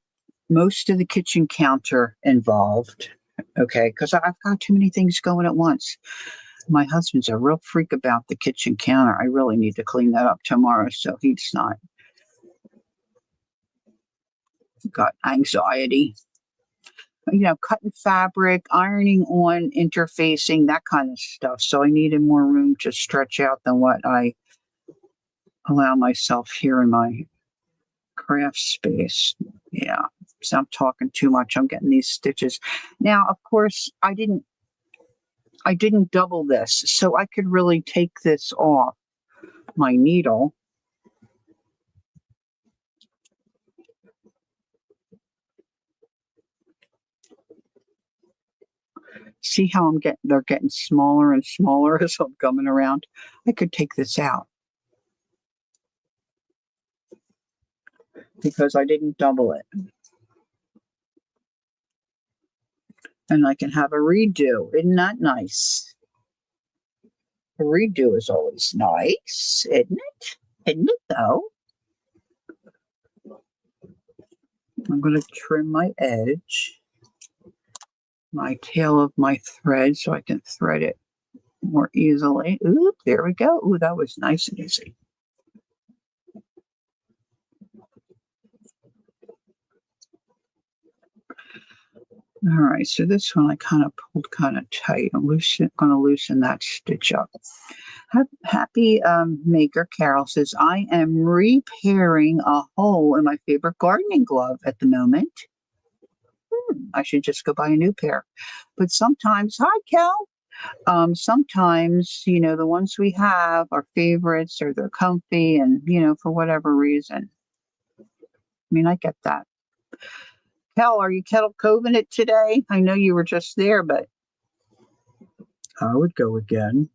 most of the kitchen counter involved. Okay, because I've got too many things going at once. My husband's a real freak about the kitchen counter. I really need to clean that up tomorrow so he's not got anxiety. Cutting fabric, ironing on, interfacing, that kind of stuff. So I needed more room to stretch out than what I allow myself here in my craft space. Yeah. So I'm talking too much. I'm getting these stitches. Now, of course, I didn't double this, so I could really take this off my needle. See how they're getting smaller and smaller as I'm coming around. I could take this out because I didn't double it. And I can have a redo. Isn't that nice? A redo is always nice, isn't it? Isn't it though? I'm going to trim my edge. my tail of my thread so I can thread it more easily. Oop, there we go. Ooh, that was nice and easy. All right, so this one I kind of pulled kind of tight. I'm going to loosen that stitch up. Happy Maker Carol says, I am repairing a hole in my favorite gardening glove at the moment. I should just go buy a new pair. But sometimes, hi, Cal. Sometimes, the ones we have are favorites or they're comfy and, for whatever reason. I mean, I get that. Cal, are you kettle coving it today? I know you were just there, but I would go again.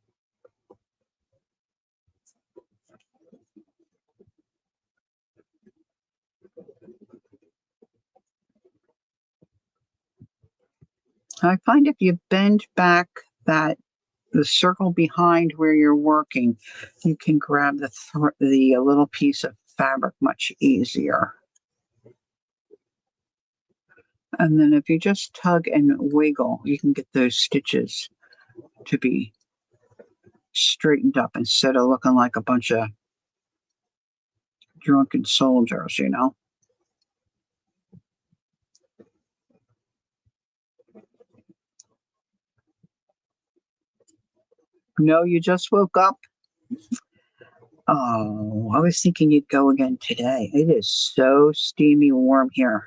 I find if you bend back the circle behind where you're working, you can grab the little piece of fabric much easier. And then if you just tug and wiggle, you can get those stitches to be straightened up instead of looking like a bunch of drunken soldiers, No, you just woke up. Oh, I was thinking you'd go again today. It is so steamy warm here.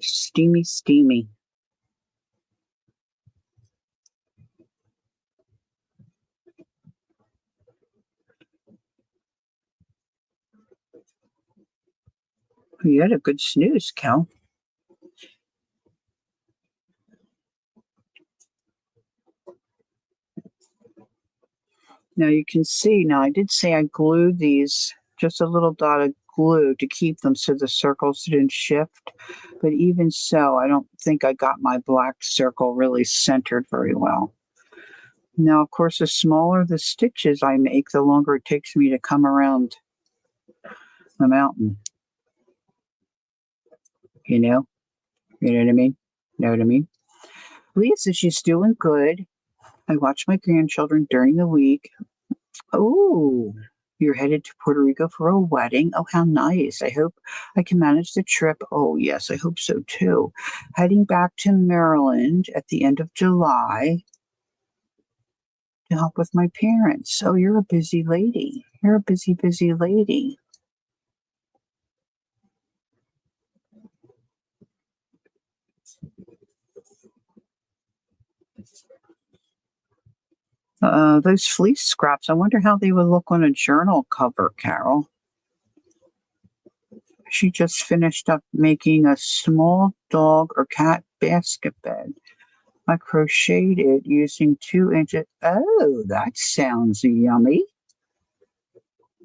Steamy, steamy. You had a good snooze, Cal. Now you can see, now I did say I glued these, just a little dot of glue to keep them so the circles didn't shift. But even so, I don't think I got my black circle really centered very well. Now, of course, the smaller the stitches I make, the longer it takes me to come around the mountain. You know? You know what I mean? Know what I mean? Leah says she's doing good. I watch my grandchildren during the week. Oh, you're headed to Puerto Rico for a wedding. Oh, how nice. I hope I can manage the trip. Oh, yes, I hope so too. Heading back to Maryland at the end of July to help with my parents. Oh, you're a busy lady. You're a busy, busy lady. Those fleece scraps, I wonder how they would look on a journal cover, Carol. She just finished up making a small dog or cat basket bed. I crocheted it using 2 inches. Oh, that sounds yummy.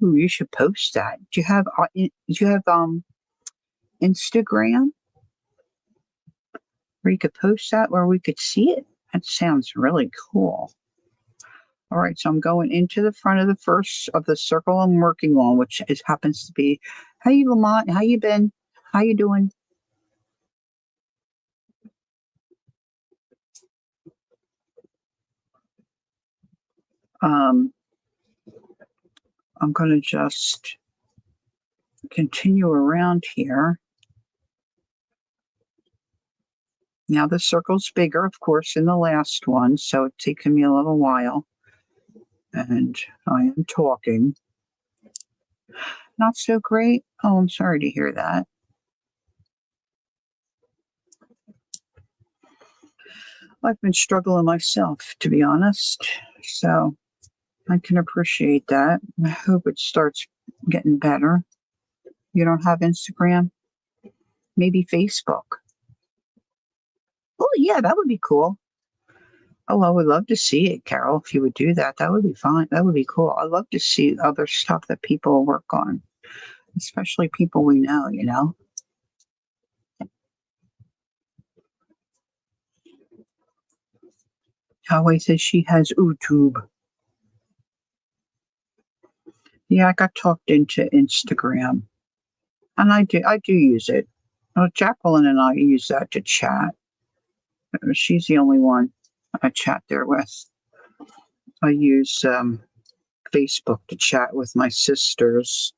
Ooh, you should post that. Do you have Instagram where you could post that where we could see it? That sounds really cool. All right, so I'm going into the front of the first of the circle I'm working on, which happens to be, hey Lamont, how you been? How you doing? Um, I'm going to just continue around here. Now the circle's bigger, of course, than the last one, so it's taken me a little while. And I am talking. Not so great. Oh, I'm sorry to hear that. I've been struggling myself, to be honest. So I can appreciate that. I hope it starts getting better. You don't have Instagram? Maybe Facebook. Oh, yeah, that would be cool. Oh, I would love to see it, Carol. If you would do that, that would be fine. That would be cool. I love to see other stuff that people work on, especially people we know. Howie says she has YouTube. Yeah, I got talked into Instagram, and I do use it. Well, Jacqueline and I use that to chat. She's the only one I chat there with. I use Facebook to chat with my sisters.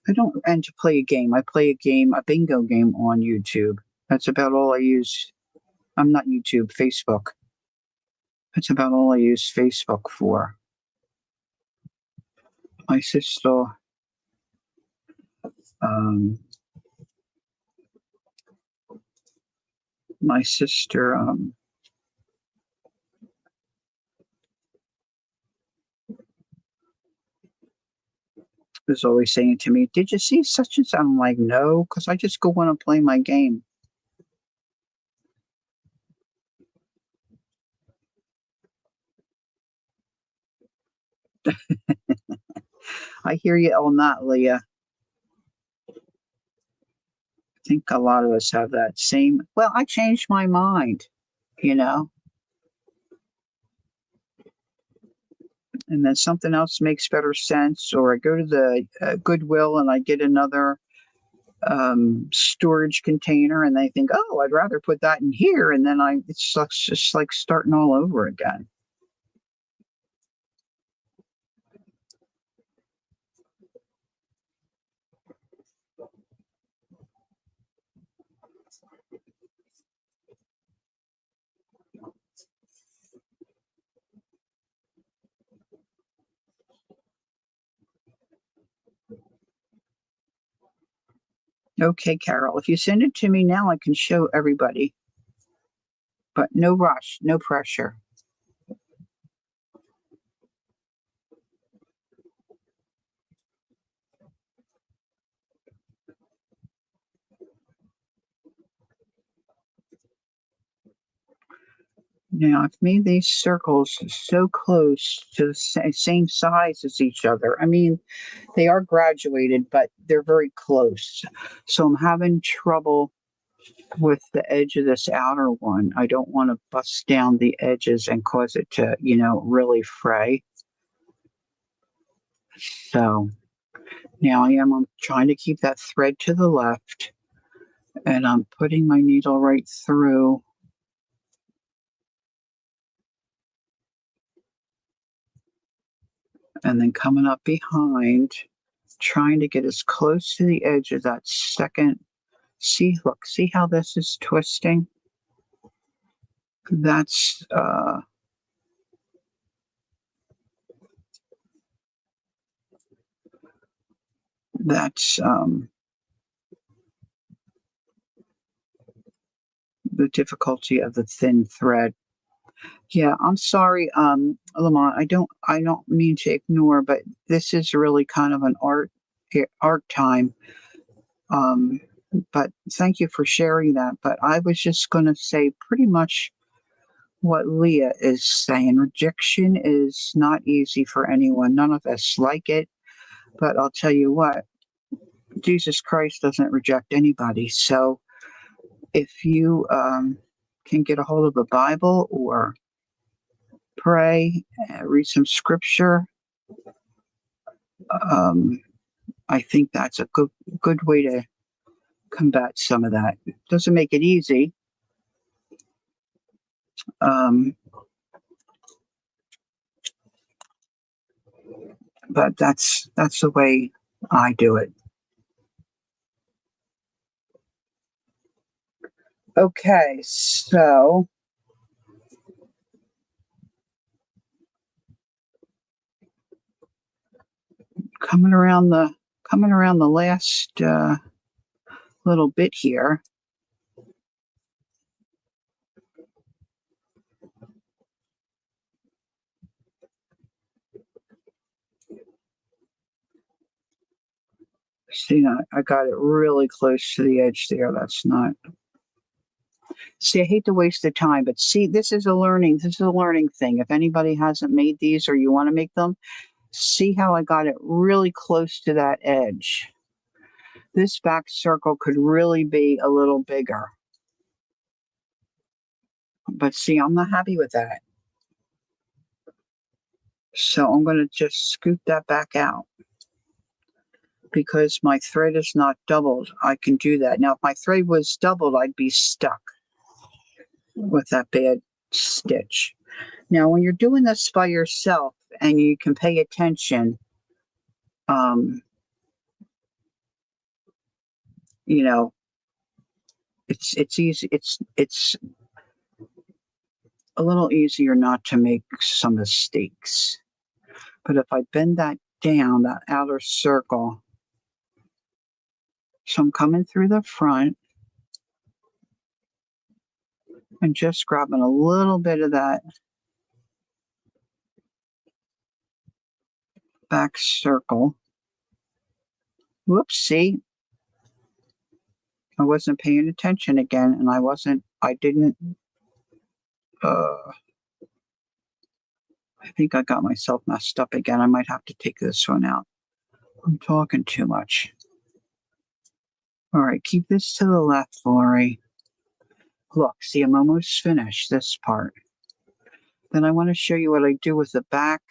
I don't, and to play a game. I play a bingo game on YouTube. That's about all I use. I'm not YouTube, Facebook. That's about all I use Facebook for. My sister, um, my sister, was always saying to me, "Did you see such and such?" I'm like, "No," because I just go on and play my game. I hear you on that, Leah. I think a lot of us have that same. Well, I changed my mind, you know, and then something else makes better sense, or I go to the Goodwill and I get another storage container, and they think, "Oh, I'd rather put that in here," and then it's just like starting all over again. Okay, Carol, if you send it to me now, I can show everybody, but no rush, no pressure. Now, I've made these circles so close to the same size as each other. I mean, they are graduated, but they're very close. So I'm having trouble with the edge of this outer one. I don't want to bust down the edges and cause it to, really fray. So now I'm trying to keep that thread to the left, and I'm putting my needle right through. And then coming up behind, trying to get as close to the edge of that second. See how this is twisting? That's that's the difficulty of the thin thread. Yeah, I'm sorry, Lamont. I don't mean to ignore, but this is really kind of an art time. Um, but thank you for sharing that. But I was just going to say pretty much what Leah is saying. Rejection is not easy for anyone. None of us like it. But I'll tell you what, Jesus Christ doesn't reject anybody. So if you can get a hold of the Bible or pray, read some scripture, um, I think that's a good way to combat some of that. Doesn't make it easy, um, but that's the way I do it. Okay, so coming around the last little bit here. See, I got it really close to the edge there. That's not. See, I hate to waste the time, but see, this is a learning thing. If anybody hasn't made these or you want to make them, see how I got it really close to that edge. This back circle could really be a little bigger. But see, I'm not happy with that. So I'm going to just scoop that back out. Because my thread is not doubled, I can do that. Now, if my thread was doubled, I'd be stuck. with that bad stitch. Now, when you're doing this by yourself and you can pay attention, um, you know, it's easy. It's a little easier not to make some mistakes. But if I bend that down, that outer circle, so I'm coming through the front and just grabbing a little bit of that back circle. Whoopsie. I wasn't paying attention again, and I didn't, I think I got myself messed up again. I might have to take this one out. I'm talking too much. All right, keep this to the left, Lori. Look, see, I'm almost finished this part. Then I want to show you what I do with the back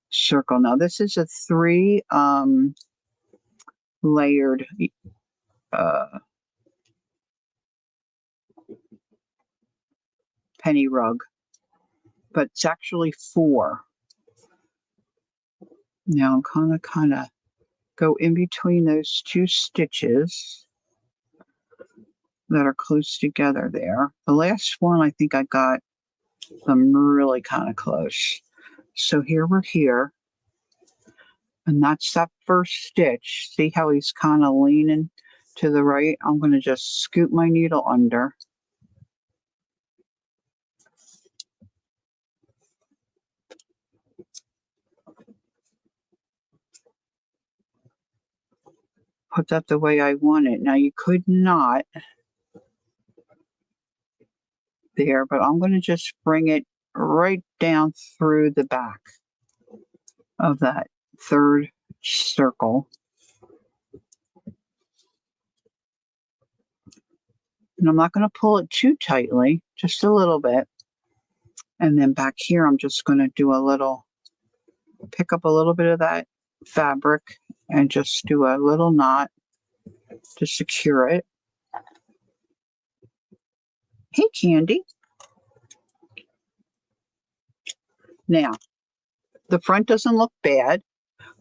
circle. Now, this is a 3 layered penny rug, but it's actually 4. Now I'm kind of go in between those 2 stitches that are close together there. The last one, I think I got them really kind of close. So here we're here, and that's that first stitch. See how he's kind of leaning to the right? I'm going to just scoop my needle under. Put that the way I want it. Now you could not there, but I'm going to just bring it right down through the back of that 3rd circle. And I'm not going to pull it too tightly, just a little bit. And then back here, I'm just going to do pick up a little bit of that fabric and just do a little knot to secure it. Hey, Candy. Now, the front doesn't look bad,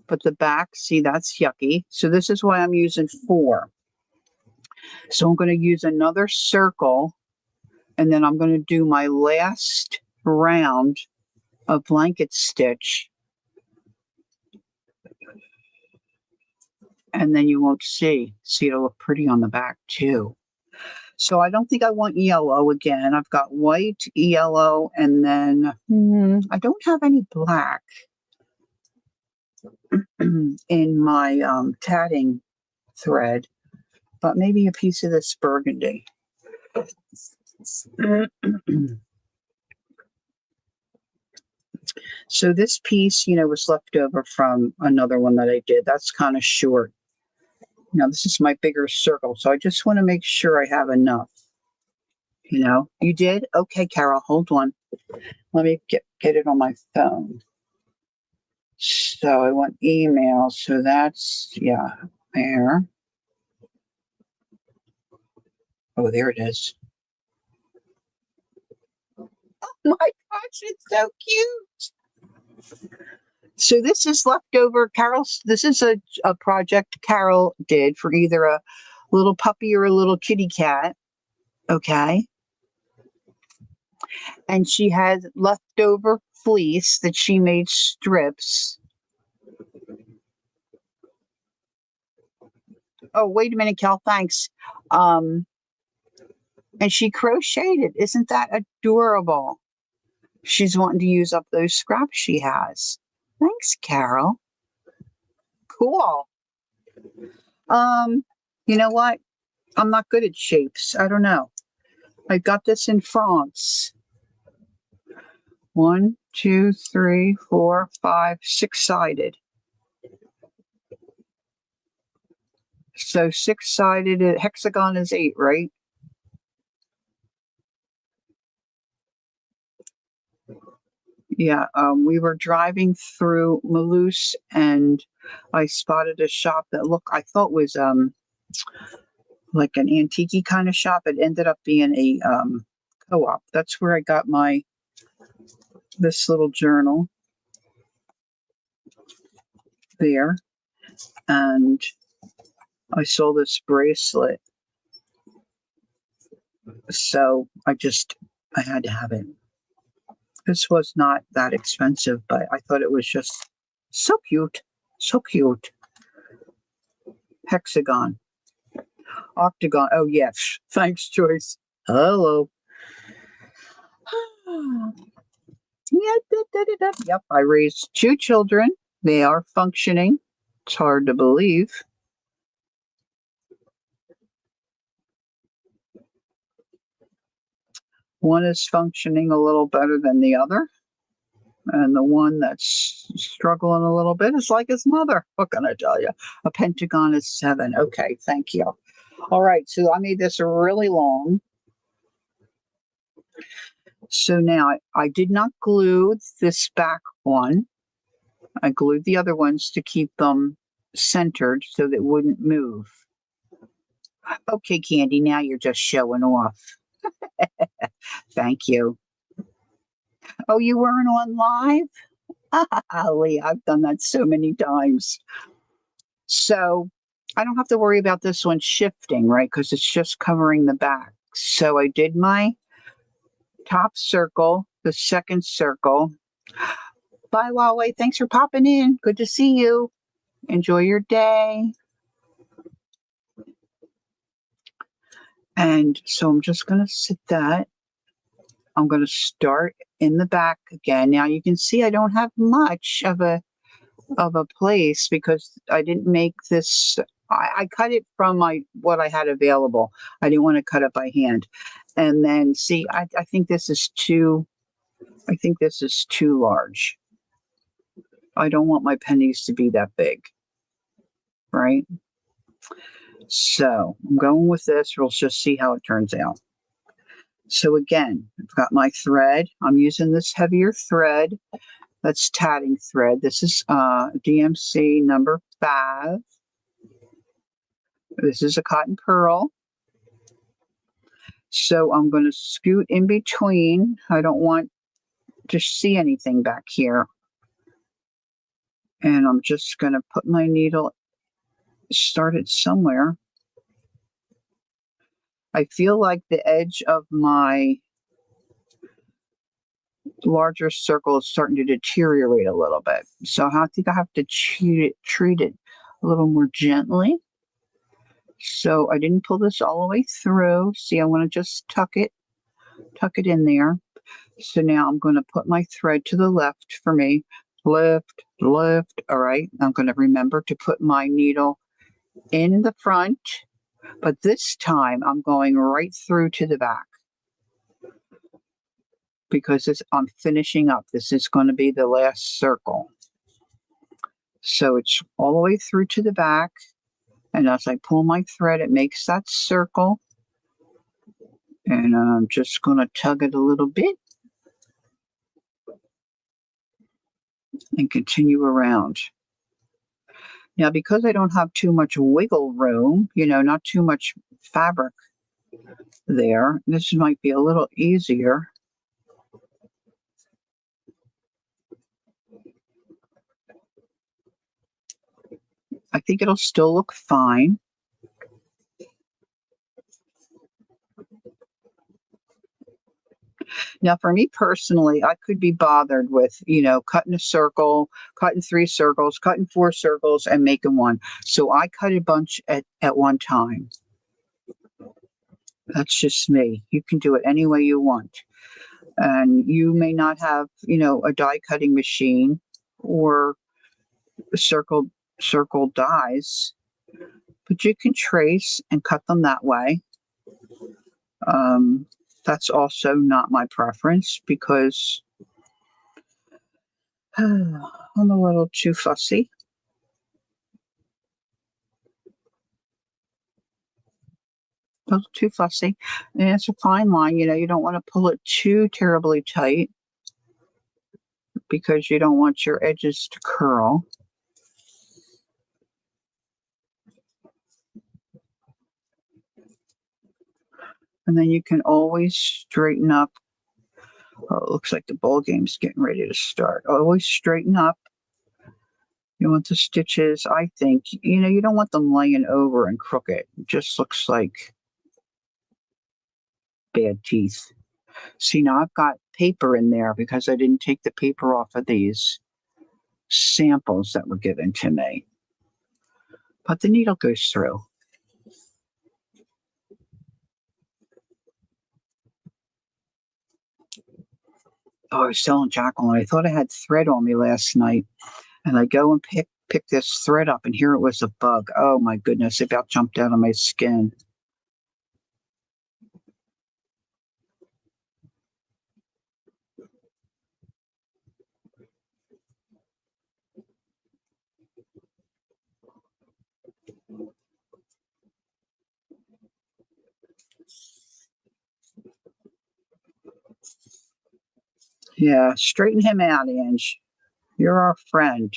but the back, see, that's yucky. So this is why I'm using 4. So I'm going to use another circle, and then I'm going to do my last round of blanket stitch. And then you won't see. See, it'll look pretty on the back too. So I don't think I want yellow again. I've got white, yellow, and then I don't have any black in my tatting thread, but maybe a piece of this burgundy. So this piece, was left over from another one that I did. That's kind of short. Now this is my bigger circle, so I just want to make sure I have enough. You did? Okay, Carol, hold on. Let me get it on my phone. So I want email. So that's, there. Oh, there it is. Oh my gosh, it's so cute. So this is leftover this is a project Carol did for either a little puppy or a little kitty cat. Okay. And she had leftover fleece that she made strips. Oh, wait a minute, Cal, thanks. And she crocheted. Isn't that adorable? She's wanting to use up those scraps she has. Thanks, Carol. Cool. You know what? I'm not good at shapes. I don't know. I got this in France. 1, 2, 3, 4, 5, 6-sided. So 6-sided hexagon is 8, right? Yeah, we were driving through Malouse and I spotted a shop that I thought was like an antique kind of shop. It ended up being a co-op. That's where I got this little journal there. And I saw this bracelet. So I had to have it. This was not that expensive, but I thought it was just so cute. So cute. Hexagon. Octagon. Oh, yes. Thanks, Joyce. Hello. Yep, I raised 2 children. They are functioning. It's hard to believe. One is functioning a little better than the other. And the one that's struggling a little bit is like his mother. What can I tell you? A pentagon is 7. Okay, thank you. All right, so I made this really long. So now I did not glue this back one. I glued the other ones to keep them centered so that it wouldn't move. Okay, Candy, now you're just showing off. Thank you. Oh, you weren't on live? Golly, I've done that so many times. So I don't have to worry about this one shifting, right? Because it's just covering the back. So I did my top circle, the second circle. Bye, Huawei. Thanks for popping in. Good to see you. Enjoy your day. And so I'm just going to sit that. I'm going to start in the back again. Now you can see I don't have much of a place because I didn't make this. I cut it from what I had available. I didn't want to cut it by hand. And then see, I think this is too. I think this is too large. I don't want my pennies to be that big, right? So I'm going with this. We'll just see how it turns out. So again, I've got my thread. I'm using this heavier thread. That's tatting thread. This is DMC number 5. This is a cotton pearl. So I'm going to scoot in between. I don't want to see anything back here. And I'm just going to put my needle, start it somewhere. I feel like the edge of my larger circle is starting to deteriorate a little bit. So I think I have to treat it a little more gently. So I didn't pull this all the way through. See, I want to just tuck it in there. So now I'm going to put my thread to the left for me. Left. All right. I'm going to remember to put my needle in the front, but this time I'm going right through to the back because I'm finishing up. This is going to be the last circle. So it's all the way through to the back. And as I pull my thread, it makes that circle. And I'm just going to tug it a little bit and continue around. Now, because I don't have too much wiggle room, not too much fabric there, this might be a little easier. I think it'll still look fine. Now, for me personally, I could be bothered with, cutting a circle, cutting 3 circles, cutting 4 circles, and making one. So I cut a bunch at one time. That's just me. You can do it any way you want. And you may not have, a die cutting machine or circle dies, but you can trace and cut them that way. That's also not my preference because I'm a little too fussy. And it's a fine line. You don't want to pull it too terribly tight because you don't want your edges to curl. And then you can always straighten up. Oh, it looks like the ball game's getting ready to start. Always straighten up. You want the stitches, I think, you don't want them laying over and crooked. It just looks like bad teeth. See, now I've got paper in there because I didn't take the paper off of these samples that were given to me. But the needle goes through. Oh, I was telling Jacqueline, I thought I had thread on me last night, and I go and pick this thread up, and here it was a bug. Oh my goodness, it about jumped out of my skin. Yeah, straighten him out, Ange. You're our friend.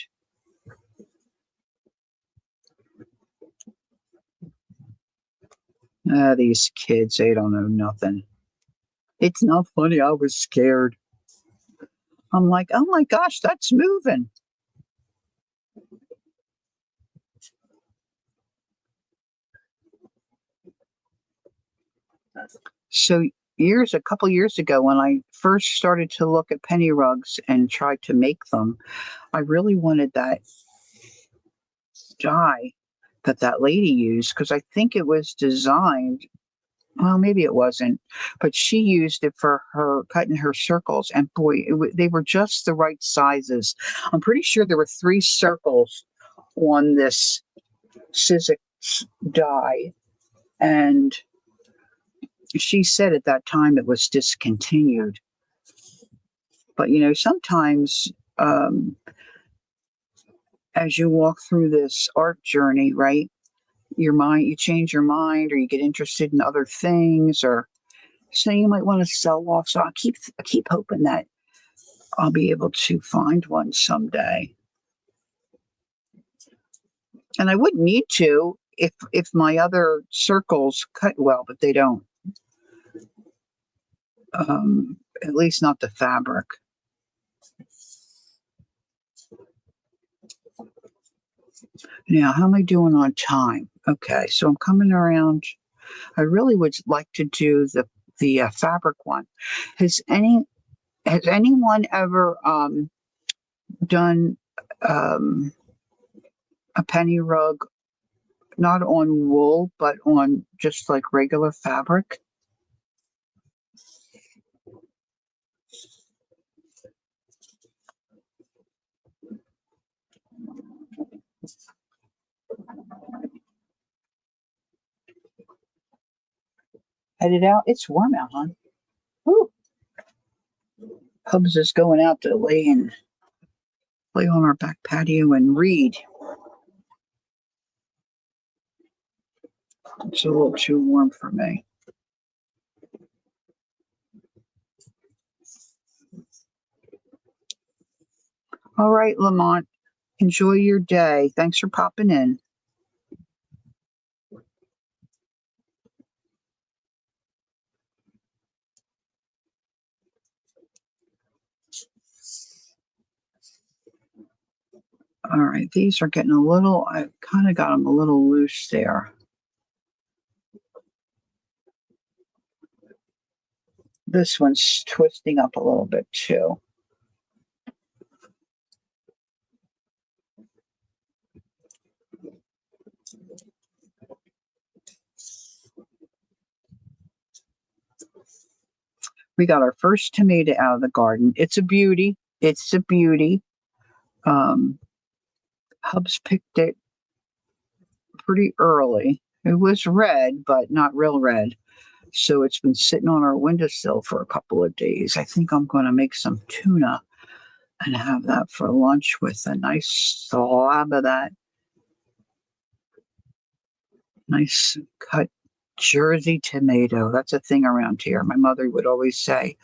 These kids, they don't know nothing. It's not funny. I was scared. I'm like, oh my gosh, that's moving. So a couple years ago, when I first started to look at penny rugs and tried to make them, I really wanted that dye that lady used because I think it was designed. Well, maybe it wasn't, but she used it for her cutting her circles, and boy, they were just the right sizes. I'm pretty sure there were 3 circles on this Sizzix die, and she said at that time it was discontinued. But sometimes as you walk through this art journey, right, you change your mind, or you get interested in other things, or so you might want to sell off. So I keep hoping that I'll be able to find one someday. And I wouldn't need to if my other circles cut well, but they don't. At least not the fabric. Now, how am I doing on time? Okay, so I'm coming around. I really would like to do the fabric one. Has anyone ever done a penny rug, not on wool, but on just like regular fabric? Head it out. It's warm out, hon. Woo. Hubs is going out to lay on our back patio and read. It's a little too warm for me. All right, Lamont. Enjoy your day. Thanks for popping in. All right, these are getting I kind of got them a little loose there. This one's twisting up a little bit too. We got our first tomato out of the garden. It's a beauty. It's a beauty. Um, Hubs picked it pretty early. It was red, but not real red. So it's been sitting on our windowsill for a couple of days. I think I'm going to make some tuna and have that for lunch with a nice slab of that nice cut Jersey tomato. That's a thing around here. My mother would always say,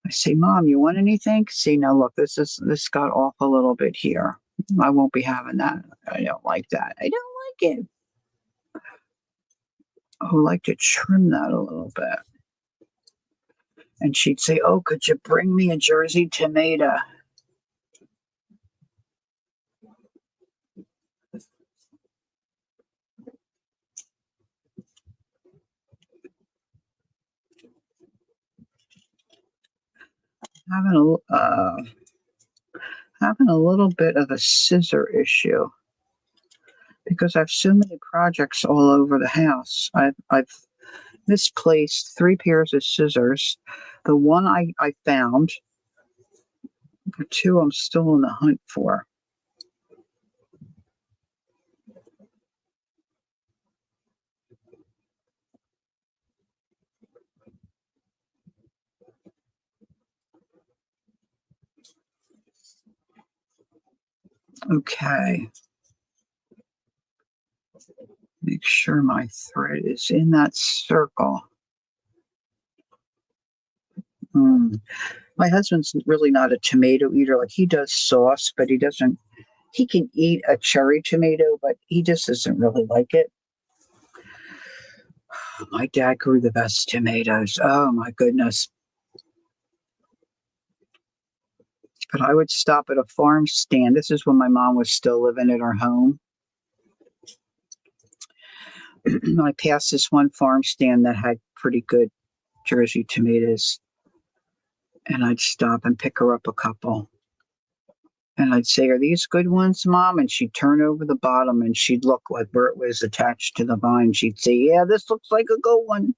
I say, Mom, you want anything? See, now look, this got off a little bit here. I won't be having that. I don't like that. I don't like it. I would like to trim that a little bit. And she'd say, "Oh, could you bring me a Jersey tomato?" Having having a little bit of a scissor issue because I have so many projects all over the house. I've misplaced 3 pairs of scissors. The one I found, the two I'm still in the hunt for. Okay. Make sure my thread is in that circle. Mm. My husband's really not a tomato eater. Like he does sauce, but he doesn't. He can eat a cherry tomato, but he just doesn't really like it. My dad grew the best tomatoes. Oh my goodness. But I would stop at a farm stand. This is when my mom was still living at her home. I passed this one farm stand that had pretty good Jersey tomatoes, and I'd stop and pick her up a couple. And I'd say, "Are these good ones, Mom?" And she'd turn over the bottom and she'd look like where it was attached to the vine. She'd say, "Yeah, this looks like a good one."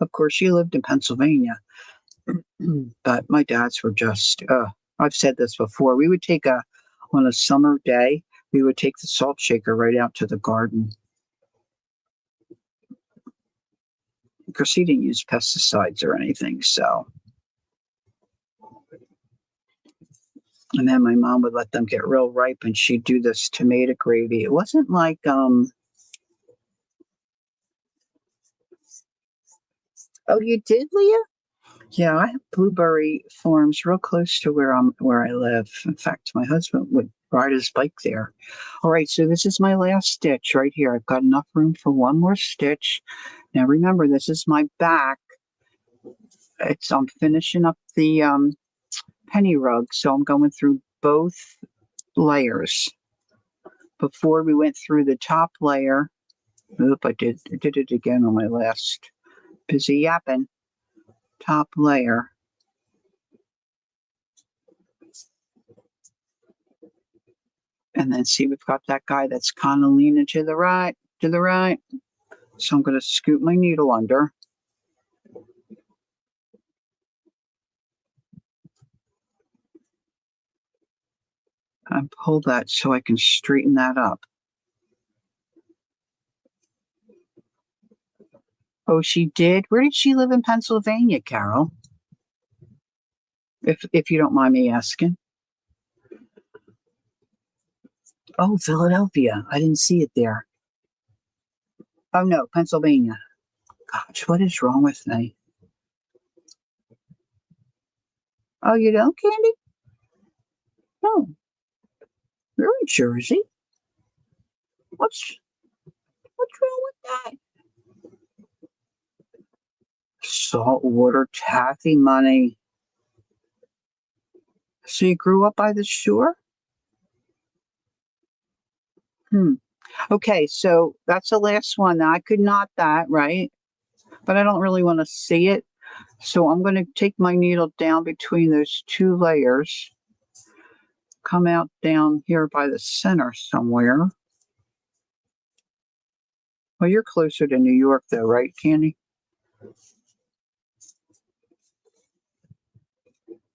Of course, she lived in Pennsylvania, but my dads were just, I've said this before. We would on a summer day, we would take the salt shaker right out to the garden because he didn't use pesticides or anything. So, and then my mom would let them get real ripe and she'd do this tomato gravy. It wasn't like, oh, you did, Leah? Yeah, I have blueberry farms real close to where I live. In fact, my husband would ride his bike there. All right, so this is my last stitch right here. I've got enough room for one more stitch. Now remember, this is my back. I'm finishing up the penny rug, so I'm going through both layers. Before we went through the top layer, I did it again on my last busy yapping top layer. And then see, we've got that guy that's kind of leaning to the right. So I'm going to scoop my needle under. And pull that so I can straighten that up. Oh, she did? Where did she live in Pennsylvania, Carol? If you don't mind me asking. Oh, Philadelphia. I didn't see it there. Oh no, Pennsylvania. Gosh, what is wrong with me? Oh, you don't, Candy? Oh, you're in Jersey. What's wrong with that? Saltwater taffy money. So you grew up by the shore? Hmm. Okay, so that's the last one. Now I could knot that, right? But I don't really want to see it. So I'm going to take my needle down between those 2 layers, come out down here by the center somewhere. Well, you're closer to New York though, right, Candy?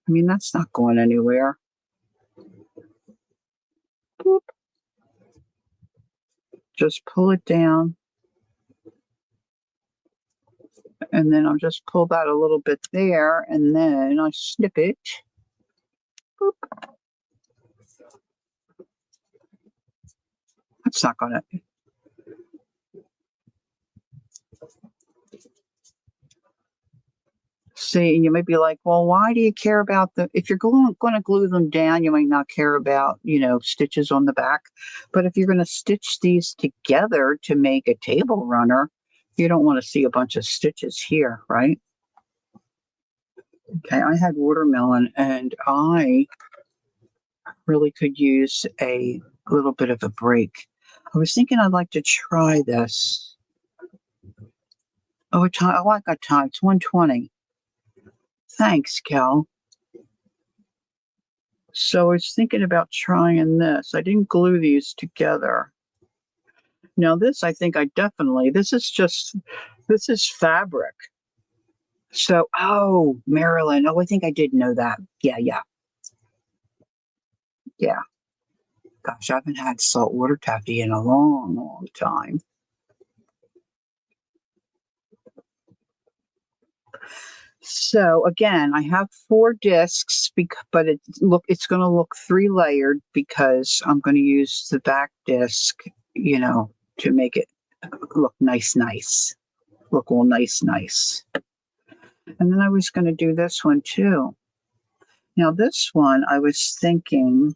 I mean, that's not going anywhere. Boop. Just pull it down. And then I'll just pull that a little bit there, and then I snip it. Boop. That's not going to. See, and you might be like, well, why do you care about if you're going to glue them down, you might not care about, stitches on the back. But if you're going to stitch these together to make a table runner, you don't want to see a bunch of stitches here, right? Okay, I had watermelon and I really could use a little bit of a break. I was thinking I'd like to try this. Oh, I got time. It's 1:20. Thanks, Cal. So I was thinking about trying this. I didn't glue these together. Now this, I think this is fabric. So, oh, Marilyn. Oh, I think I did know that. Yeah. Gosh, I haven't had saltwater taffy in a long, long time. So again, I have 4 discs, but it's going to look 3 layered because I'm going to use the back disc, to make it look nice, look all nice. And then I was going to do this one too. Now this one, I was thinking.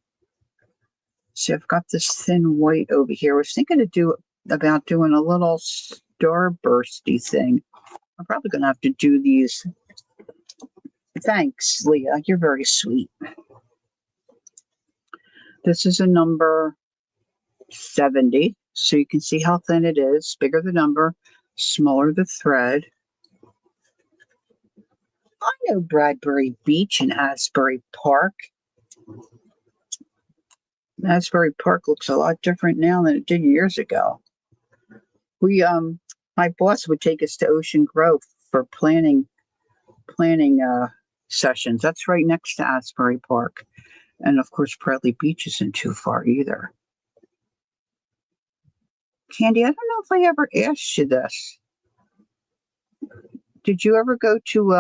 See, I've got this thin white over here. I was thinking about doing a little starbursty thing. I'm probably going to have to do these. Thanks, Leah. You're very sweet. This is a number 70. So you can see how thin it is. Bigger the number, smaller the thread. I know Bradbury Beach and Asbury Park. Asbury Park looks a lot different now than it did years ago. My boss would take us to Ocean Grove for planning sessions. That's right next to Asbury Park. And of course, Bradley Beach isn't too far either. Candy, I don't know if I ever asked you this. Did you ever go to,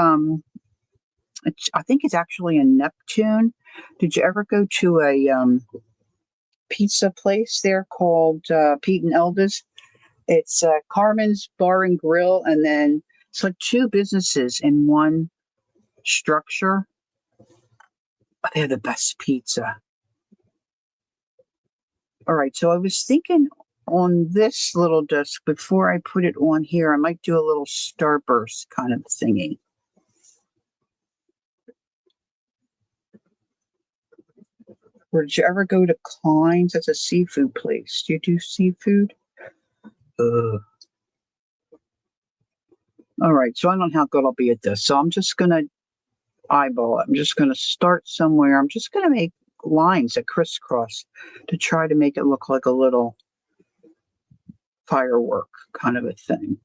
I think it's actually in Neptune. Did you ever go to a pizza place there called Pete and Elda's? It's Carmen's Bar and Grill, and then it's like 2 businesses in one structure. But they have the best pizza. All right, so I was thinking on this little disc, before I put it on here, I might do a little starburst kind of thingy. Or did you ever go to Klein's? That's a seafood place. Do you do seafood? All right, so I don't know how good I'll be at this. So I'm just going to eyeball it. I'm just going to start somewhere. I'm just going to make lines that crisscross to try to make it look like a little firework kind of a thing.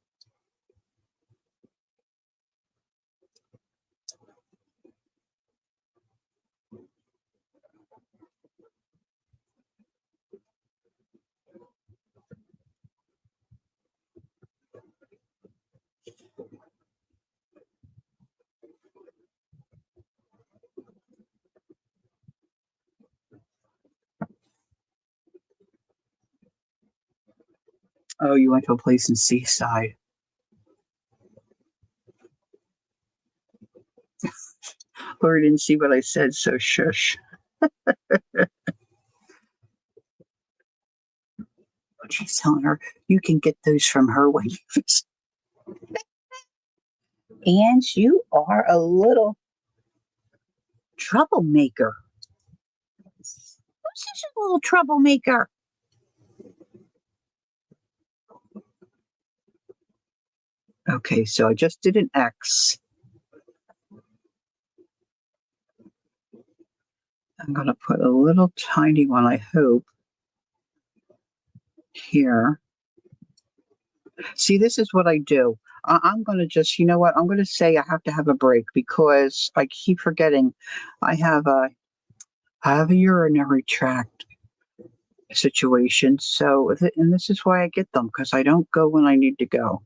Oh, you went to a place in Seaside. Lori didn't see what I said, so shush. She's telling her, you can get those from her when you visit. And you are a little troublemaker. Who's such a little troublemaker? Okay, so I just did an X. I'm going to put a little tiny one, I hope, here. See, this is what I do. I'm going to just, you know what? I'm going to say I have to have a break because I keep forgetting I have a urinary tract situation. So, and this is why I get them, because I don't go when I need to go.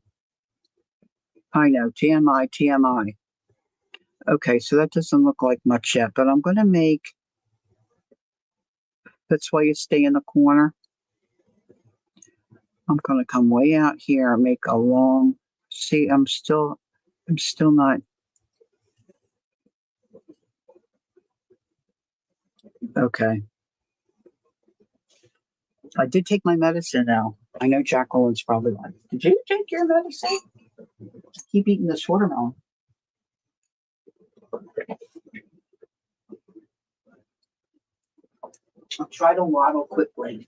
I know, TMI, TMI. Okay, so that doesn't look like much yet, but I'm going to make, that's why you stay in the corner. I'm going to come way out here and make a long, see, I'm still not, Okay. I did take my medicine now. I know Jacqueline's probably like, did you take your medicine? Keep eating this watermelon. I'll try to waddle quickly.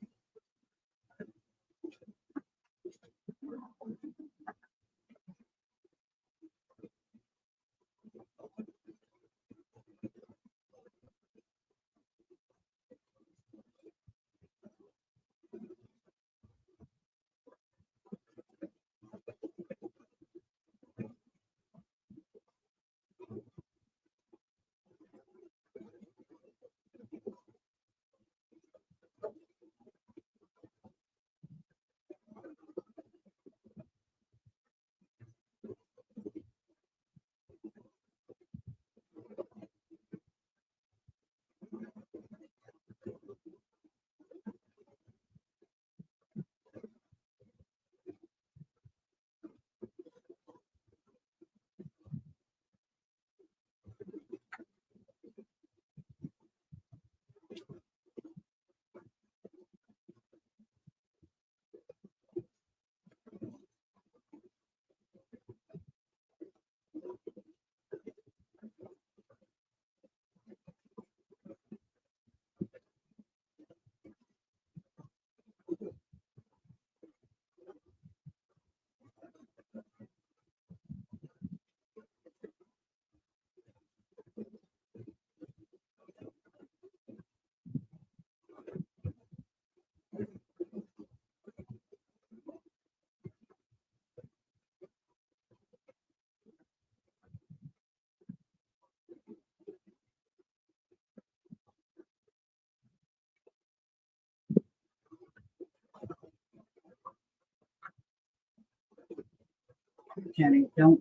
Jenny, don't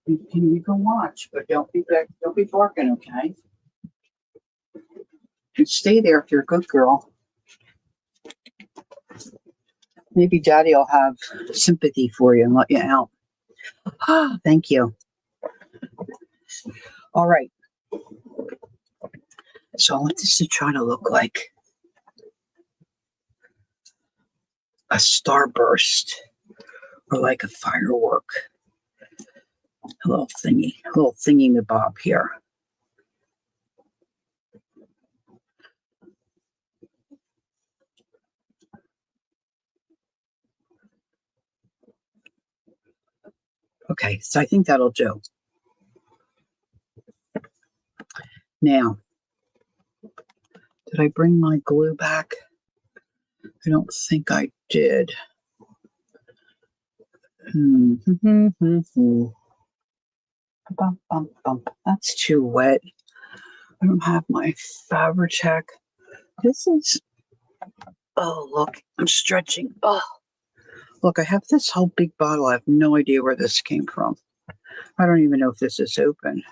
you can watch, but don't be barking, okay? And stay there if you're a good girl. Maybe Daddy will have sympathy for you and let you out. Thank you. All right. So I want this to try to look like a starburst or like a firework. A little thingy mabob here. Okay, so I think that'll do. Now, did I bring my glue back? I don't think I did. That's too wet. I don't have my Fabri-Tac. This is, oh, look, I'm stretching. Oh, look, I have this whole big bottle. I have no idea where this came from. I don't even know if this is open.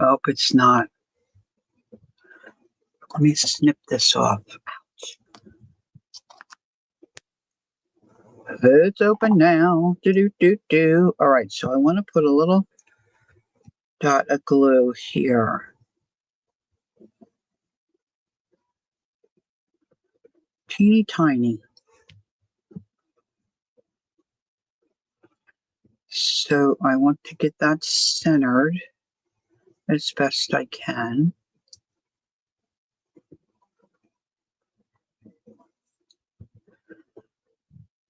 Oh, it's not. Let me snip this off. It's open now. Do. All right, so I want to put a little dot of glue here. Teeny tiny. So I want to get that centered as best I can.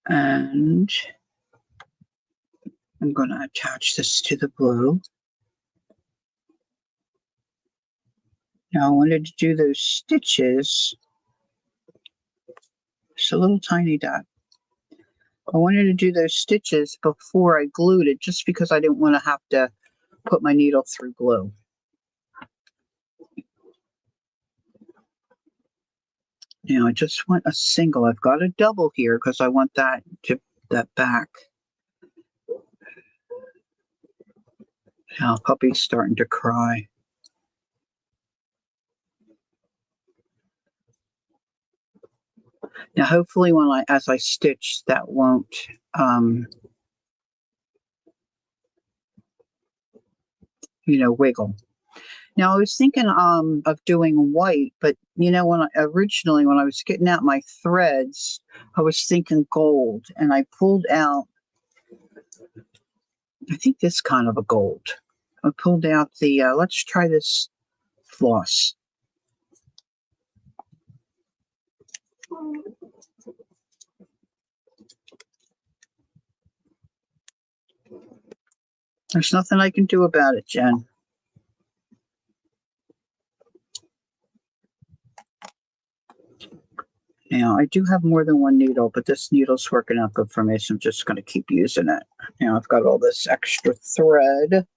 And I'm going to attach this to the glue. Now I wanted to do those stitches. Just a little tiny dot. I wanted to do those stitches before I glued it just because I didn't want to have to put my needle through glue. Now I just want a single. I've got a double here because I want that back. Now puppy's starting to cry. Now, hopefully as I stitch, that won't, wiggle. Now, I was thinking of doing white, but originally when I was getting out my threads, I was thinking gold, and I pulled out, I think this kind of a gold. I pulled out the, let's try this floss. There's nothing I can do about it, Jen. Now, I do have more than one needle, but this needle's working out good for me, so I'm just going to keep using it. Now, I've got all this extra thread.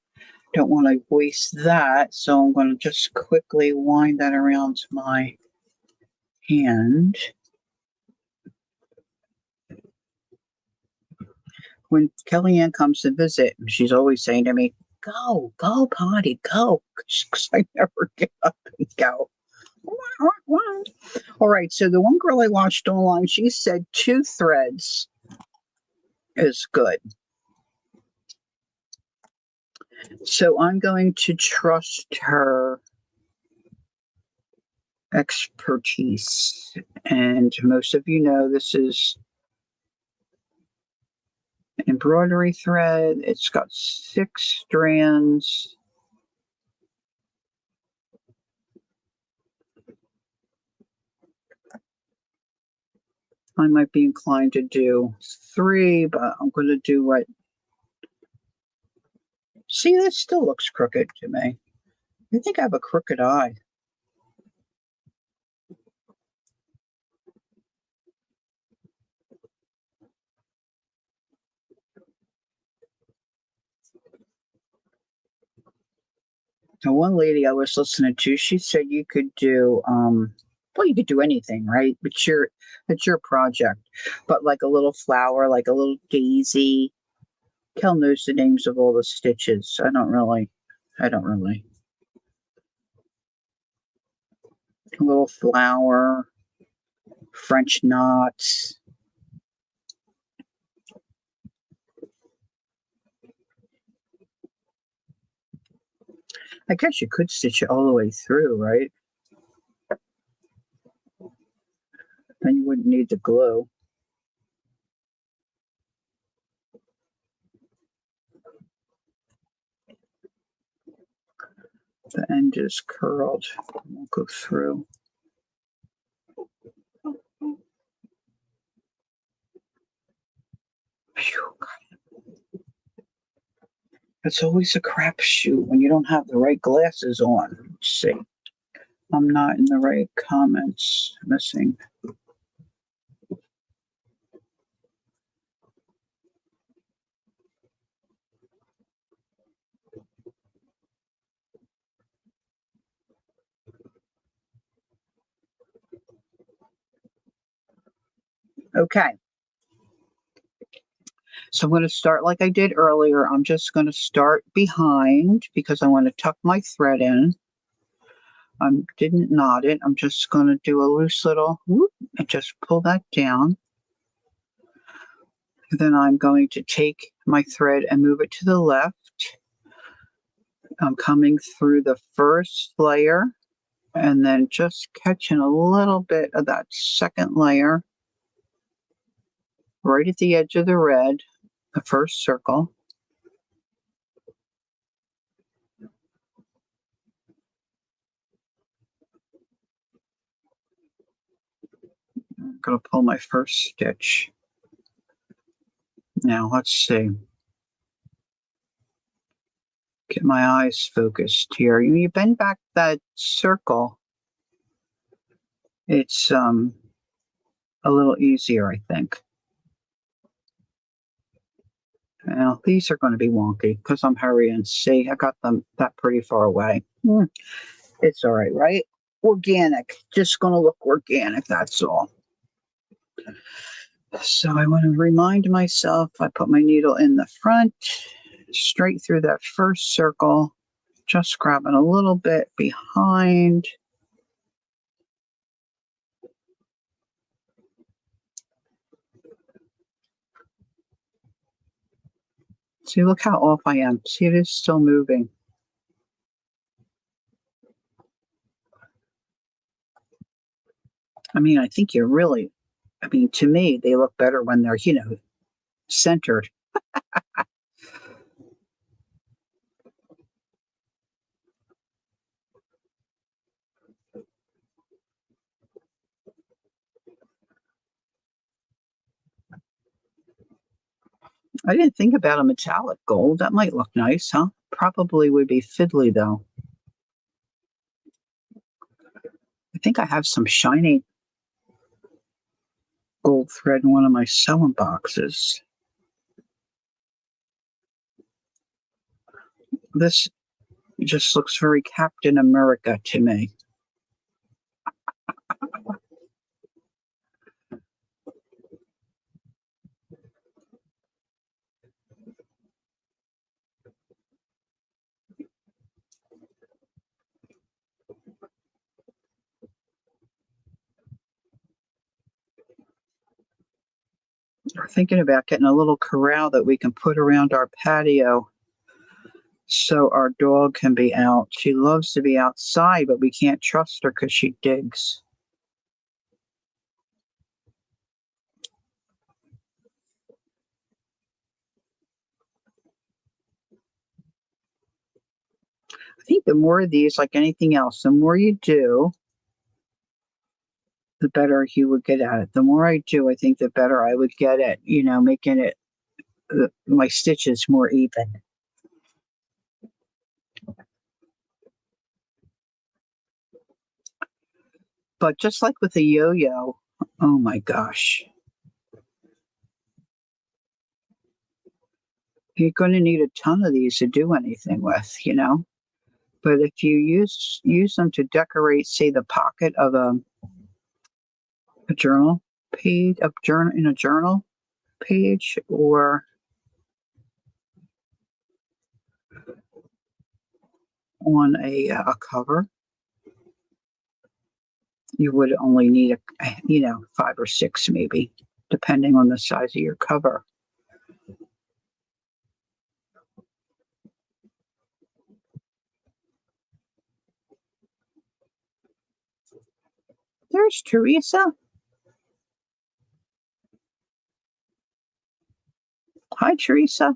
Don't want to waste that, so I'm going to just quickly wind that around my hand. When Kellyanne comes to visit, she's always saying to me, go, Potty, go, because I never get up and go. All right, so the one girl I watched online, she said 2 threads is good. So I'm going to trust her expertise. And most of you know this is embroidery thread. It's got 6 strands. I might be inclined to do 3, but I'm going to do what. See, this still looks crooked to me. I think I have a crooked eye. Now, one lady I was listening to, she said you could do, well, you could do anything, right? But it's your project. But like a little flower, like a little daisy. Kel knows the names of all the stitches. I don't really. A little flower, French knots. I guess you could stitch it all the way through, right? Then you wouldn't need the glue. The end is curled. We'll go through. Phew. It's always a crapshoot when you don't have the right glasses on. Let's see. I'm not in the right comments. Missing. Okay. So I'm going to start like I did earlier. I'm just going to start behind because I want to tuck my thread in. I didn't knot it. I'm just going to do a loose little whoop and just pull that down. Then I'm going to take my thread and move it to the left. I'm coming through the first layer and then just catching a little bit of that second layer right at the edge of the red, the first circle. I'm going to pull my first stitch. Now let's see. Get my eyes focused here. You bend back that circle. It's a little easier, I think. Now these are going to be wonky because I'm hurrying. See, I got them that pretty far away. It's all right, right? Organic. Just going to look organic, that's all. So I want to remind myself, I put my needle in the front, straight through that first circle, just grabbing a little bit behind. See, look how off I am. See, it is still moving. I mean, I think you're really, I mean, to me, they look better when they're, centered. I didn't think about a metallic gold. That might look nice, huh? Probably would be fiddly, though. I think I have some shiny gold thread in one of my sewing boxes. This just looks very Captain America to me. We're thinking about getting a little corral that we can put around our patio so our dog can be out. She loves to be outside, but we can't trust her because she digs. I think the more of these, like anything else, the more you do, the better you would get at it. The more I do, I think the better I would get at, making it my stitches more even. But just like with a yo-yo, oh my gosh, you're going to need a ton of these to do anything with. But if you use them to decorate, say, the pocket of a journal page, in a journal page, or on a cover, you would only need 5 or 6 maybe, depending on the size of your cover. There's Teresa. Hi, Teresa.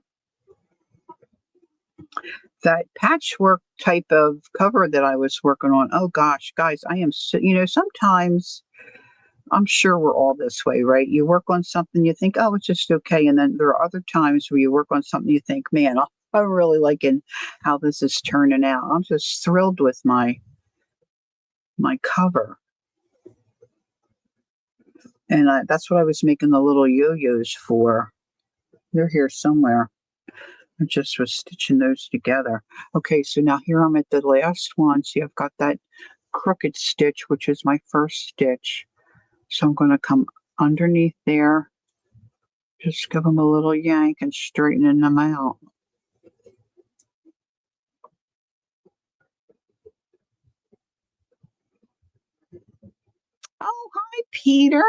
That patchwork type of cover that I was working on. Oh gosh, guys, I am so, sometimes I'm sure we're all this way, right? You work on something, you think, oh, it's just okay. And then there are other times where you work on something, you think, man, I'm really liking how this is turning out. I'm just thrilled with my cover. And that's what I was making the little yo-yos for. They're here somewhere. I just was stitching those together. Okay, so now here I'm at the last one. See, I've got that crooked stitch, which is my first stitch. So I'm going to come underneath there, just give them a little yank and straightening them out. Oh, hi, Peter.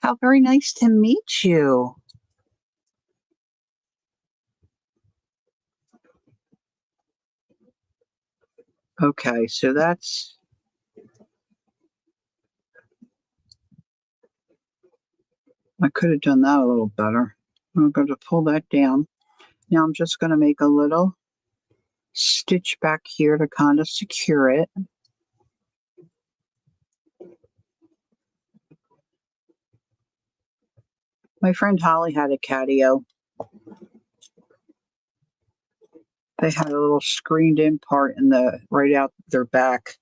How very nice to meet you. Okay, so I could have done that a little better. I'm going to pull that down. Now I'm just going to make a little stitch back here to kind of secure it. My friend Holly had a catio. They had a little screened in part right out their back.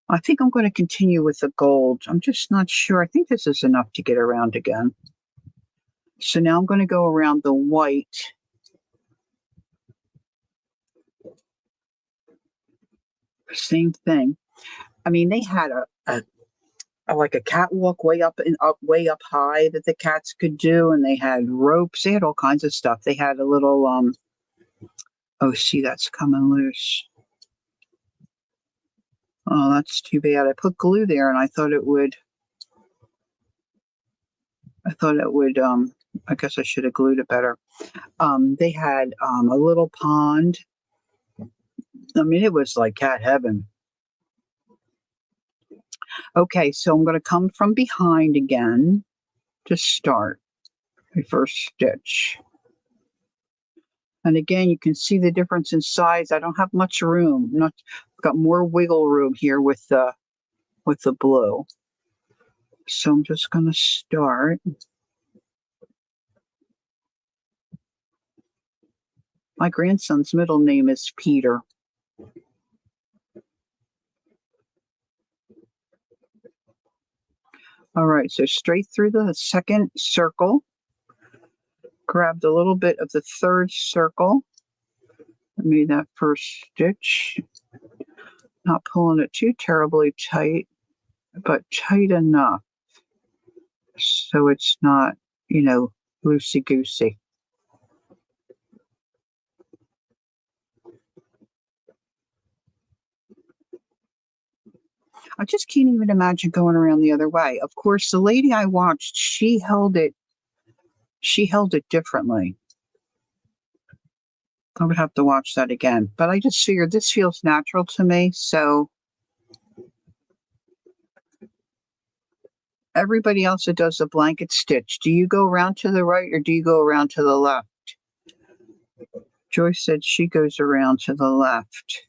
I think I'm going to continue with the gold. I'm just not sure. I think this is enough to get around again. So now I'm going to go around the white. Same thing. I mean, they had like a catwalk way up high that the cats could do, and they had ropes. They had all kinds of stuff. They had a little oh, see, that's coming loose. Oh, that's too bad. I put glue there and I thought it would I guess I should have glued it better. They had a little pond. I mean, it was like cat heaven. Okay, so I'm going to come from behind again to start my first stitch. And again, you can see the difference in size. I don't have much room. I've got more wiggle room here with the blue. So I'm just going to start. My grandson's middle name is Peter. All right, so straight through the second circle. Grabbed a little bit of the third circle. I made that first stitch. Not pulling it too terribly tight, but tight enough so it's not, loosey-goosey. I just can't even imagine going around the other way. Of course, the lady I watched, she held it differently. I would have to watch that again. But I just figured this feels natural to me, so everybody else that does a blanket stitch, do you go around to the right or do you go around to the left? Joyce said she goes around to the left.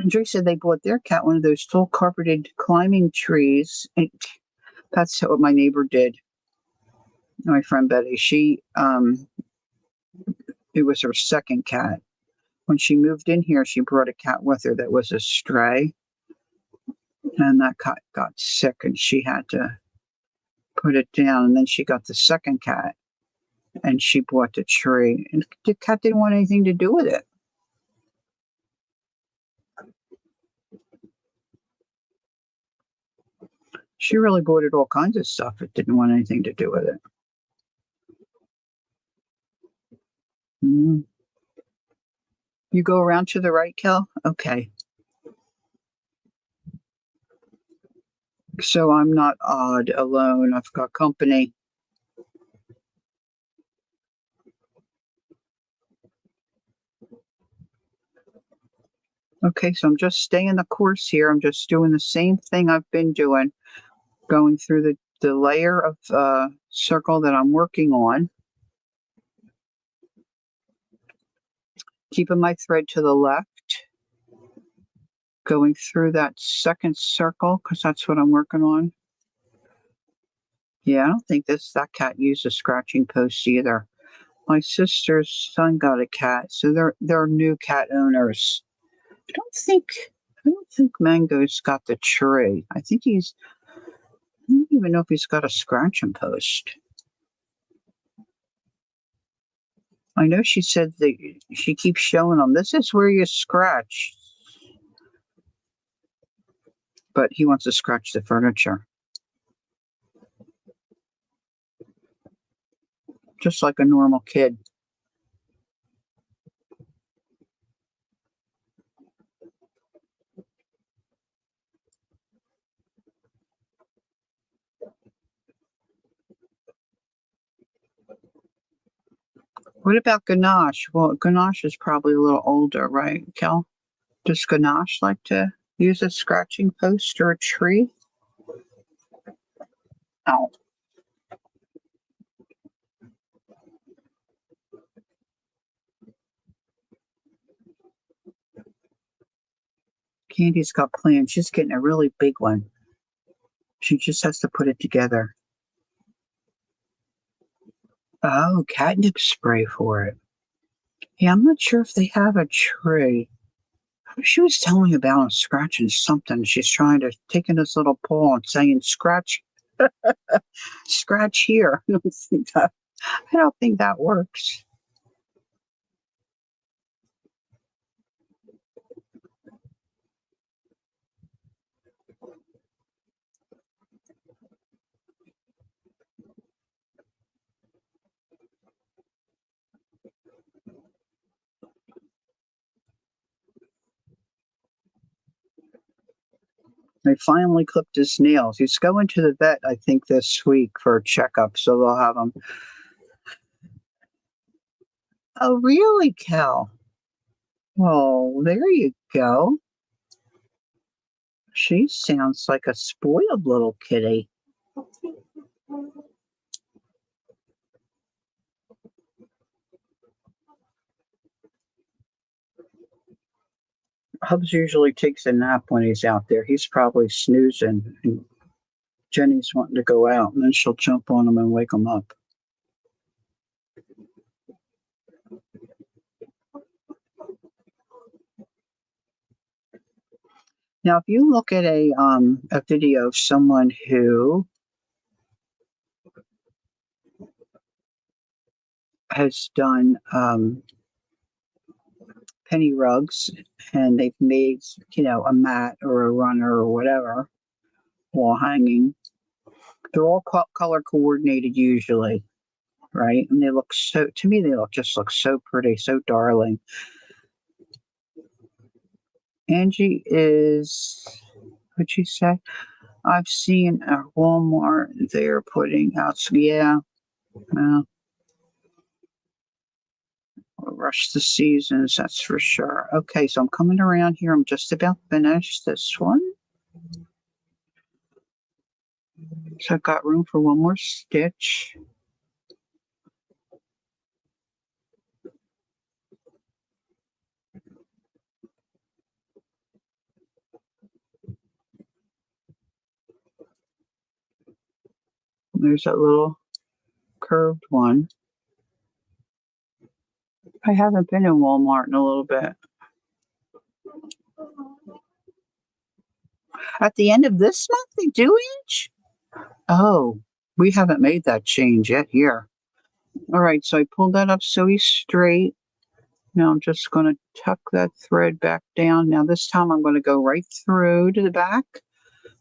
Joyce said they bought their cat one of those full carpeted climbing trees. That's what my neighbor did. My friend Betty, it was her second cat. When she moved in here, she brought a cat with her that was a stray. And that cat got sick and she had to put it down. And then she got the second cat and she bought the tree. And the cat didn't want anything to do with it. She really bought it all kinds of stuff. It didn't want anything to do with it. Mm. You go around to the right, Kel? Okay. So I'm not odd alone. I've got company. Okay, so I'm just staying the course here. I'm just doing the same thing I've been doing, going through the layer of circle that I'm working on. Keeping my thread to the left. Going through that second circle, because that's what I'm working on. Yeah, I don't think that cat used a scratching post either. My sister's son got a cat, so they're new cat owners. I don't think Mango's got the tree. I don't even know if he's got a scratching post. I know she said that she keeps showing him, this is where you scratch. But he wants to scratch the furniture. Just like a normal kid. What about Ganache? Well, Ganache is probably a little older, right, Kel? Does Ganache like to use a scratching post or a tree? Oh. Candy's got plans. She's getting a really big one. She just has to put it together. Oh, catnip spray for it. Yeah, I'm not sure if they have a tree. She was telling me about scratching something. She's trying to taking this little paw and saying, "Scratch, scratch here." I don't think that works. They finally clipped his nails. He's going to the vet, I think, this week for a checkup, so they'll have him. Oh, really, Cal? Oh, there you go. She sounds like a spoiled little kitty. Hubs usually takes a nap when he's out there. He's probably snoozing, and Jenny's wanting to go out, and then she'll jump on him and wake him up. Now, if you look at a video of someone who has done penny rugs, and they've made, a mat or a runner or whatever wall hanging, they're all color coordinated usually, right? And they look to me, they just look so pretty, so darling. Angie is, what'd she say? I've seen at Walmart, they're putting out, yeah, well, we'll rush the seasons, that's for sure. Okay, so I'm coming around here. I'm just about finished this one. So I've got room for one more stitch. There's that little curved one. I haven't been in Walmart in a little bit. At the end of this month, they do each? Oh, we haven't made that change yet here. All right, so I pulled that up so he's straight. Now I'm just going to tuck that thread back down. Now this time I'm going to go right through to the back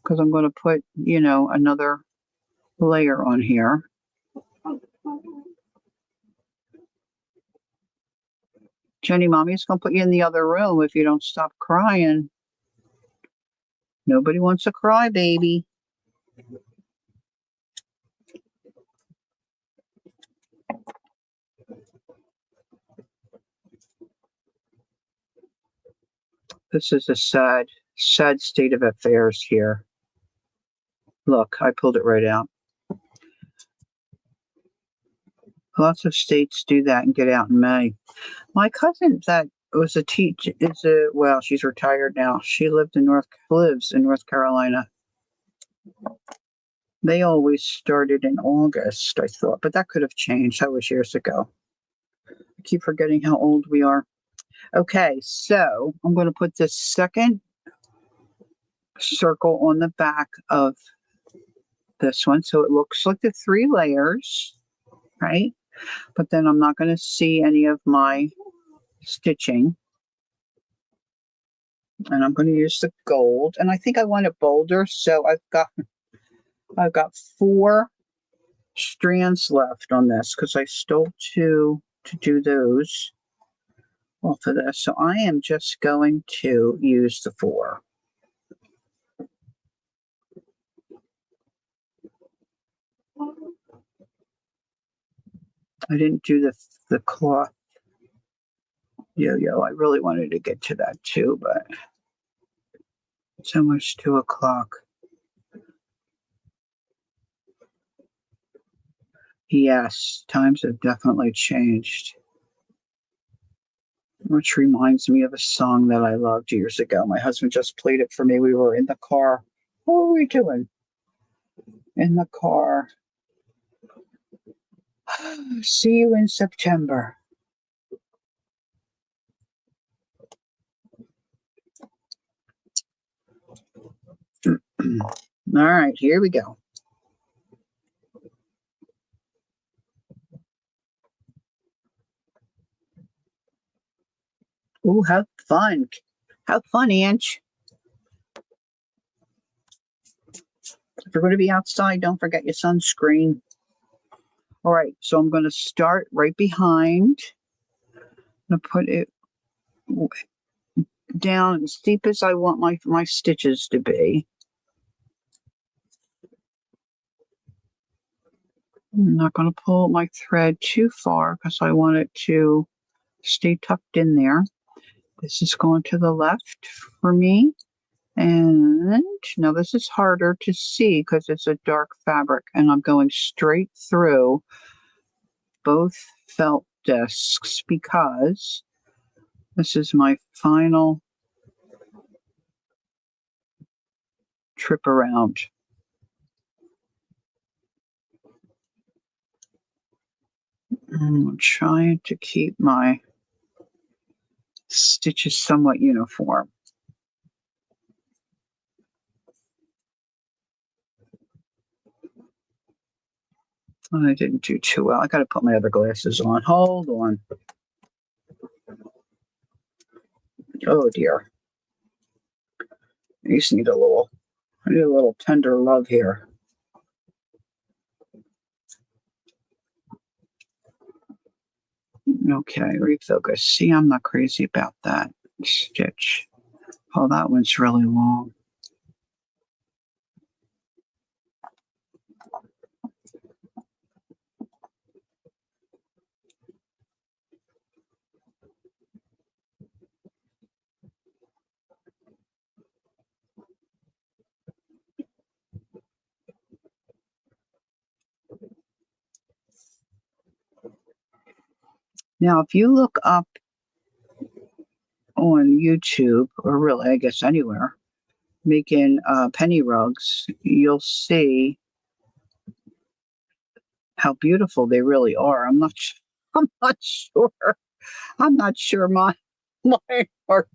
because I'm going to put, another layer on here. Jenny, Mommy's going to put you in the other room if you don't stop crying. Nobody wants a cry, baby. This is a sad state of affairs here. Look, I pulled it right out. Lots of states do that and get out in May. My cousin that was a teacher she's retired now. She lives in North Carolina. They always started in August, I thought, but that could have changed. That was years ago. I keep forgetting how old we are. Okay, so I'm going to put this second circle on the back of this one. So it looks like the 3 layers, right? But then I'm not going to see any of my stitching. And I'm going to use the gold. And I think I want it bolder. So I've got 4 strands left on this because I stole 2 to do those off of this. So I am just going to use the 4. I didn't do the cloth yo-yo. I really wanted to get to that too, but it's almost 2 o'clock. Yes, times have definitely changed. Which reminds me of a song that I loved years ago. My husband just played it for me. We were in the car. What were we doing? In the car. See you in September. All right, here we go. Ooh, have fun. Have fun, Ange. If you're going to be outside, don't forget your sunscreen. All right, so I'm going to start right behind. I'm going to put it down as deep as I want my stitches to be. I'm not going to pull my thread too far because I want it to stay tucked in there. This is going to the left for me. And now this is harder to see because it's a dark fabric, and I'm going straight through both felt discs because this is my final trip around. I'm trying to keep my stitches somewhat uniform. I didn't do too well. I got to put my other glasses on. Hold on. Oh dear. I just need a little tender love here. Okay, refocus. See, I'm not crazy about that stitch. Oh, that one's really long. Now, if you look up on YouTube, or really, I guess anywhere, making penny rugs, you'll see how beautiful they really are. I'm not sure. I'm not sure mine are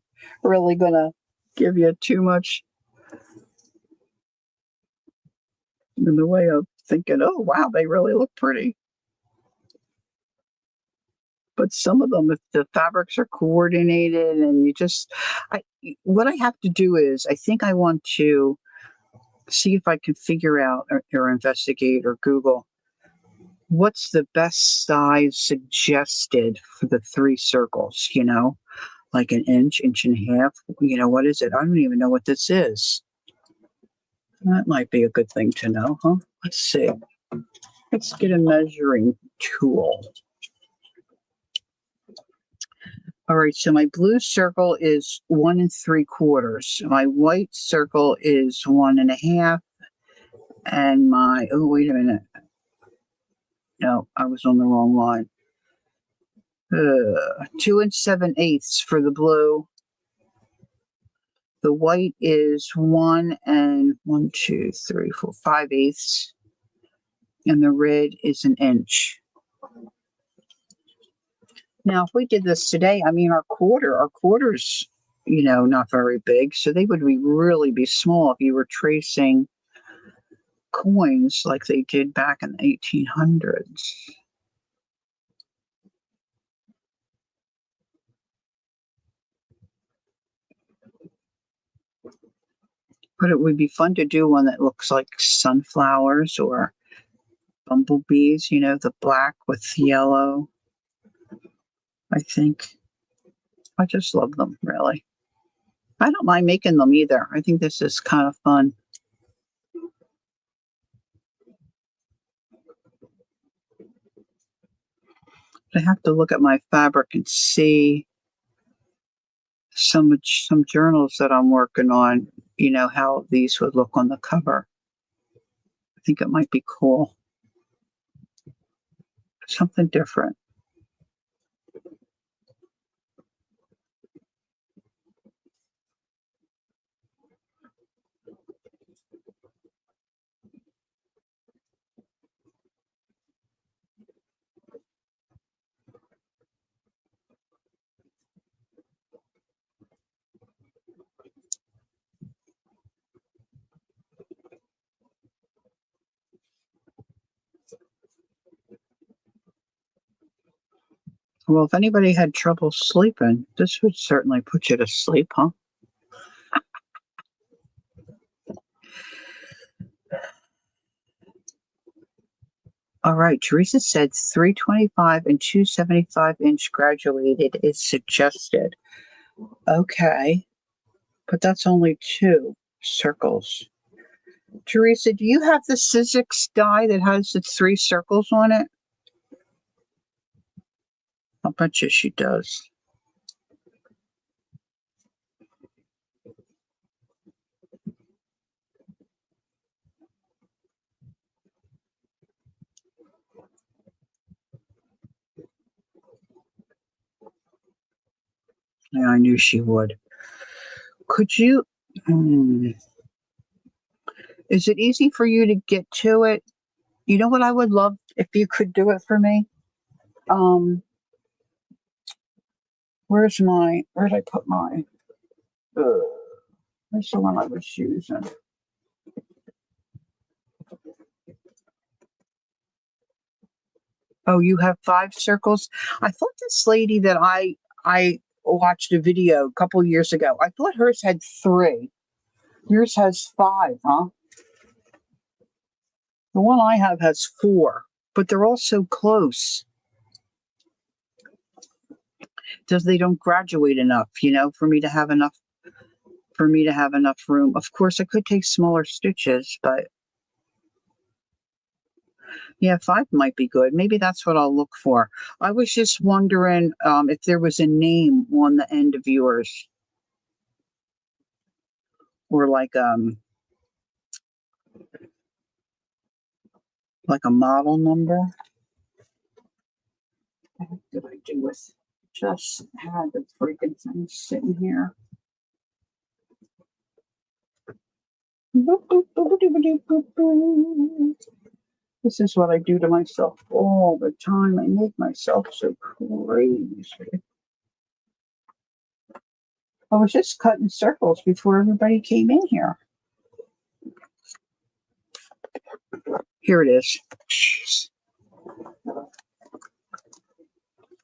really gonna give you too much in the way of thinking, oh wow, they really look pretty. But some of them, if the fabrics are coordinated and what I have to do is, I think I want to see if I can figure out or investigate or Google what's the best size suggested for the 3 circles, like an inch, inch and a half. What is it? I don't even know what this is. That might be a good thing to know, huh? Let's see. Let's get a measuring tool. All right, so my blue circle is 1 3/4. My white circle is 1.5. And oh, wait a minute. No, I was on the wrong line. 2 7/8 for the blue. The white is 1 2 3 4 5/8. And the red is an inch. Now, if we did this today, I mean, our quarters, not very big. So they would really be small if you were tracing coins like they did back in the 1800s. But it would be fun to do one that looks like sunflowers or bumblebees, the black with yellow. I think I just love them, really. I don't mind making them either. I think this is kind of fun. I have to look at my fabric and see some journals that I'm working on, how these would look on the cover. I think it might be cool. Something different. Well, if anybody had trouble sleeping, this would certainly put you to sleep, huh? All right, Teresa said 325 and 275-inch graduated is suggested. Okay, but that's only 2 circles. Teresa, do you have the Sizzix die that has the 3 circles on it? I'll bet you she does. Yeah, I knew she would. Could you? Is it easy for you to get to it? You know what I would love if you could do it for me? Where'd I put my, where's the one I was using? Oh, you have 5 circles? I thought this lady that I watched a video a couple years ago, I thought hers had 3. Yours has 5, huh? The one I have has 4, but they're all so close. They don't graduate enough, for me to have enough room. Of course, I could take smaller stitches, but yeah, 5 might be good. Maybe that's what I'll look for. I was just wondering if there was a name on the end of yours, or like a model number. What did I do with? Just had the freaking thing sitting here. This is what I do to myself all the time. I make myself so crazy. I was just cutting circles before everybody came in here. Here it is. Jeez.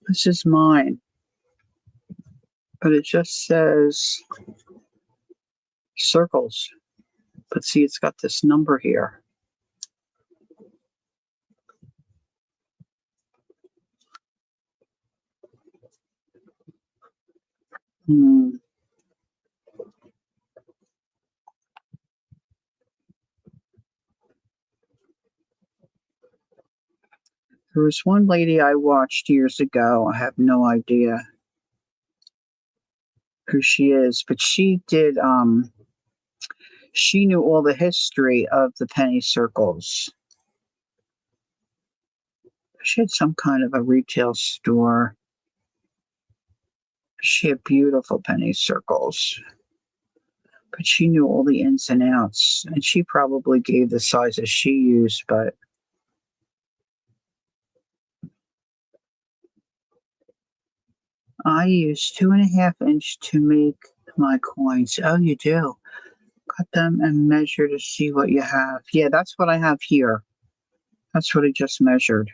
This is mine. But it just says circles. But see, it's got this number here. There was one lady I watched years ago. I have no idea who she is, but she did, she knew all the history of the penny circles. She had some kind of a retail store. She had beautiful penny circles, but she knew all the ins and outs, and she probably gave the sizes she used, but I use 2.5-inch to make my coins. Oh, you do? Cut them and measure to see what you have. Yeah, that's what I have here. That's what I just measured.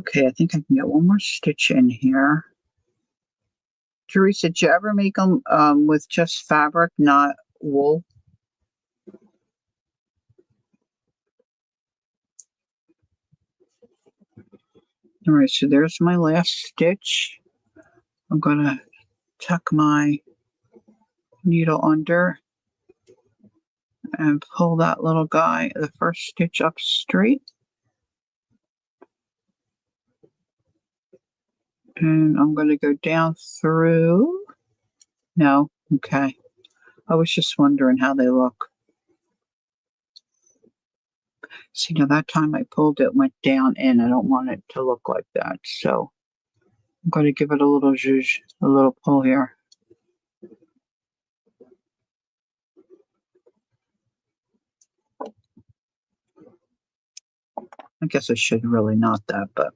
Okay, I think I can get one more stitch in here. Teresa, did you ever make them with just fabric, not wool? All right, so there's my last stitch. I'm going to tuck my needle under and pull that little guy, the first stitch up straight. And I'm going to go down through. No, okay. I was just wondering how they look. See, now that time I pulled it, went down in. I don't want it to look like that. So I'm going to give it a little zhuzh, a little pull here. I guess I should really not that, but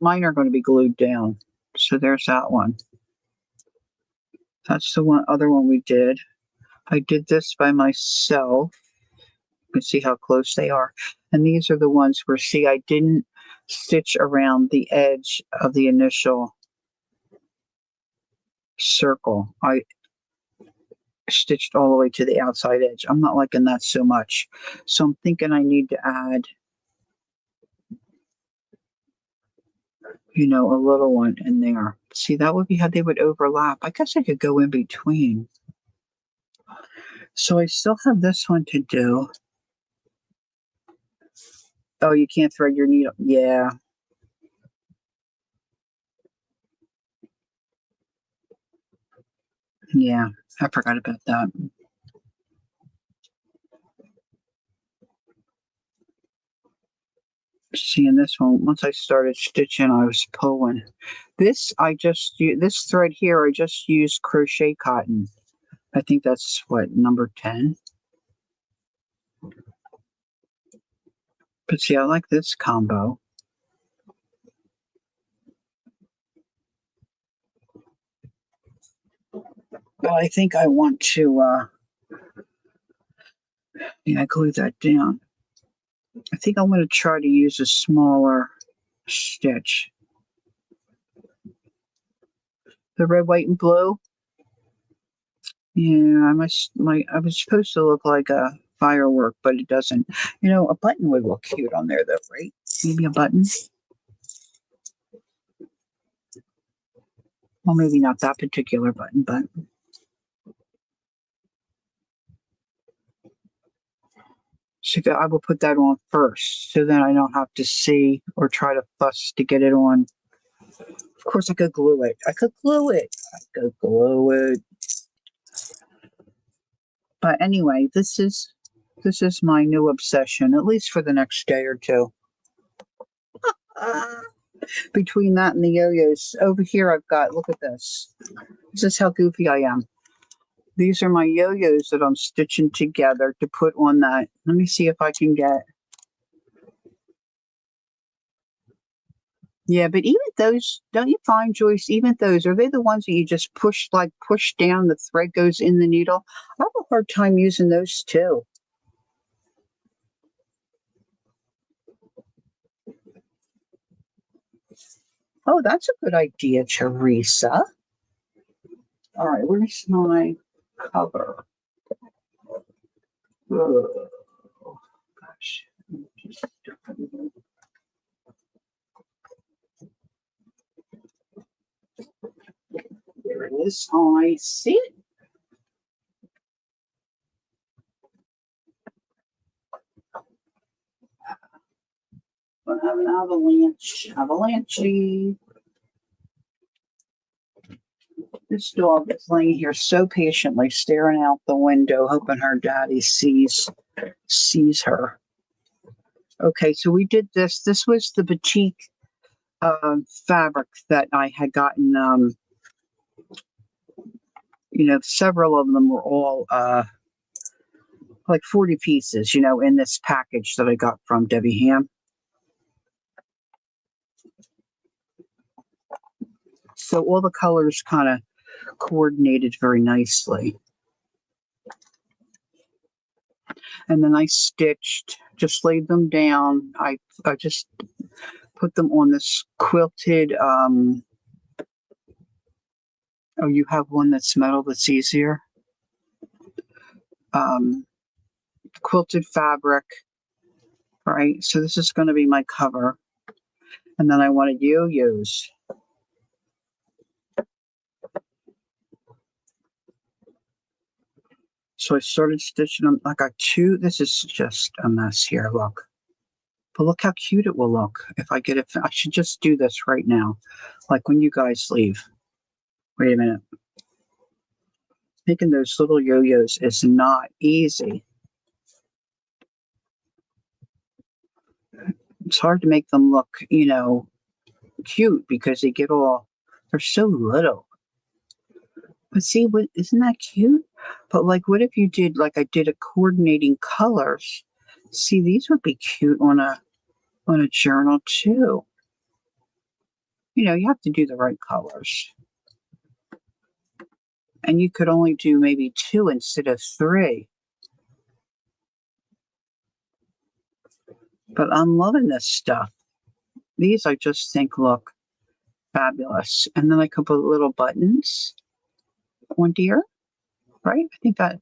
mine are going to be glued down. So there's that one. That's the other one we did. I did this by myself. You can see how close they are. And these are the ones where, see, I didn't stitch around the edge of the initial circle. I stitched all the way to the outside edge. I'm not liking that so much. So I'm thinking I need to add, a little one in there. See, that would be how they would overlap. I guess I could go in between. So I still have this one to do. Oh, you can't thread your needle. Yeah. Yeah, I forgot about that. See, in this one, once I started stitching, I was pulling. This thread here, I just used crochet cotton. I think that's what, number 10. But see, I like this combo. Well, I think I want to, yeah, glue that down. I think I'm going to try to use a smaller stitch. The red, white, and blue. Yeah, I was supposed to look like a firework, but it doesn't. You know, a button would look cute on there, though, right? Maybe a button. Well, maybe not that particular button, but so I will put that on first, so then I don't have to see or try to fuss to get it on. Of course, I could glue it. I could glue it. I could glue it. But anyway, this is my new obsession, at least for the next day or two. Between that and the yo-yos, over here I've got, look at this. This is how goofy I am. These are my yo-yos that I'm stitching together to put on that. Let me see if I can get. Yeah, but even those, don't you find, Joyce, even those, are they the ones that you just push down, the thread goes in the needle? I have a hard time using those too. Oh, that's a good idea, Teresa. All right, where's my cover? Oh, gosh. There it is. Oh, I see it. We'll have an avalanche. Avalanche. This dog is laying here so patiently, staring out the window, hoping her daddy sees her. Okay, so we did this. This was the batik fabric that I had gotten. You know, several of them were all like 40 pieces, you know, in this package that I got from Debbie Ham. So all the colors kind of coordinated very nicely. And then I stitched, just laid them down. I just put them on this quilted, oh, you have one that's metal that's easier? Quilted fabric, right? So this is going to be my cover. And then I wanted yo-yos. So I started stitching them. I got two. This is just a mess here. Look. But look how cute it will look if I get it. I should just do this right now. Like when you guys leave. Wait a minute. Making those little yo-yos is not easy. It's hard to make them look, you know, cute because they're so little. But see, isn't that cute? But like, what if you did, like I did, a coordinating colors? See, these would be cute on a journal too. You know, you have to do the right colors. And you could only do maybe 2 instead of 3. But I'm loving this stuff. These I just think look fabulous. And then I could put little buttons on here, right? I think that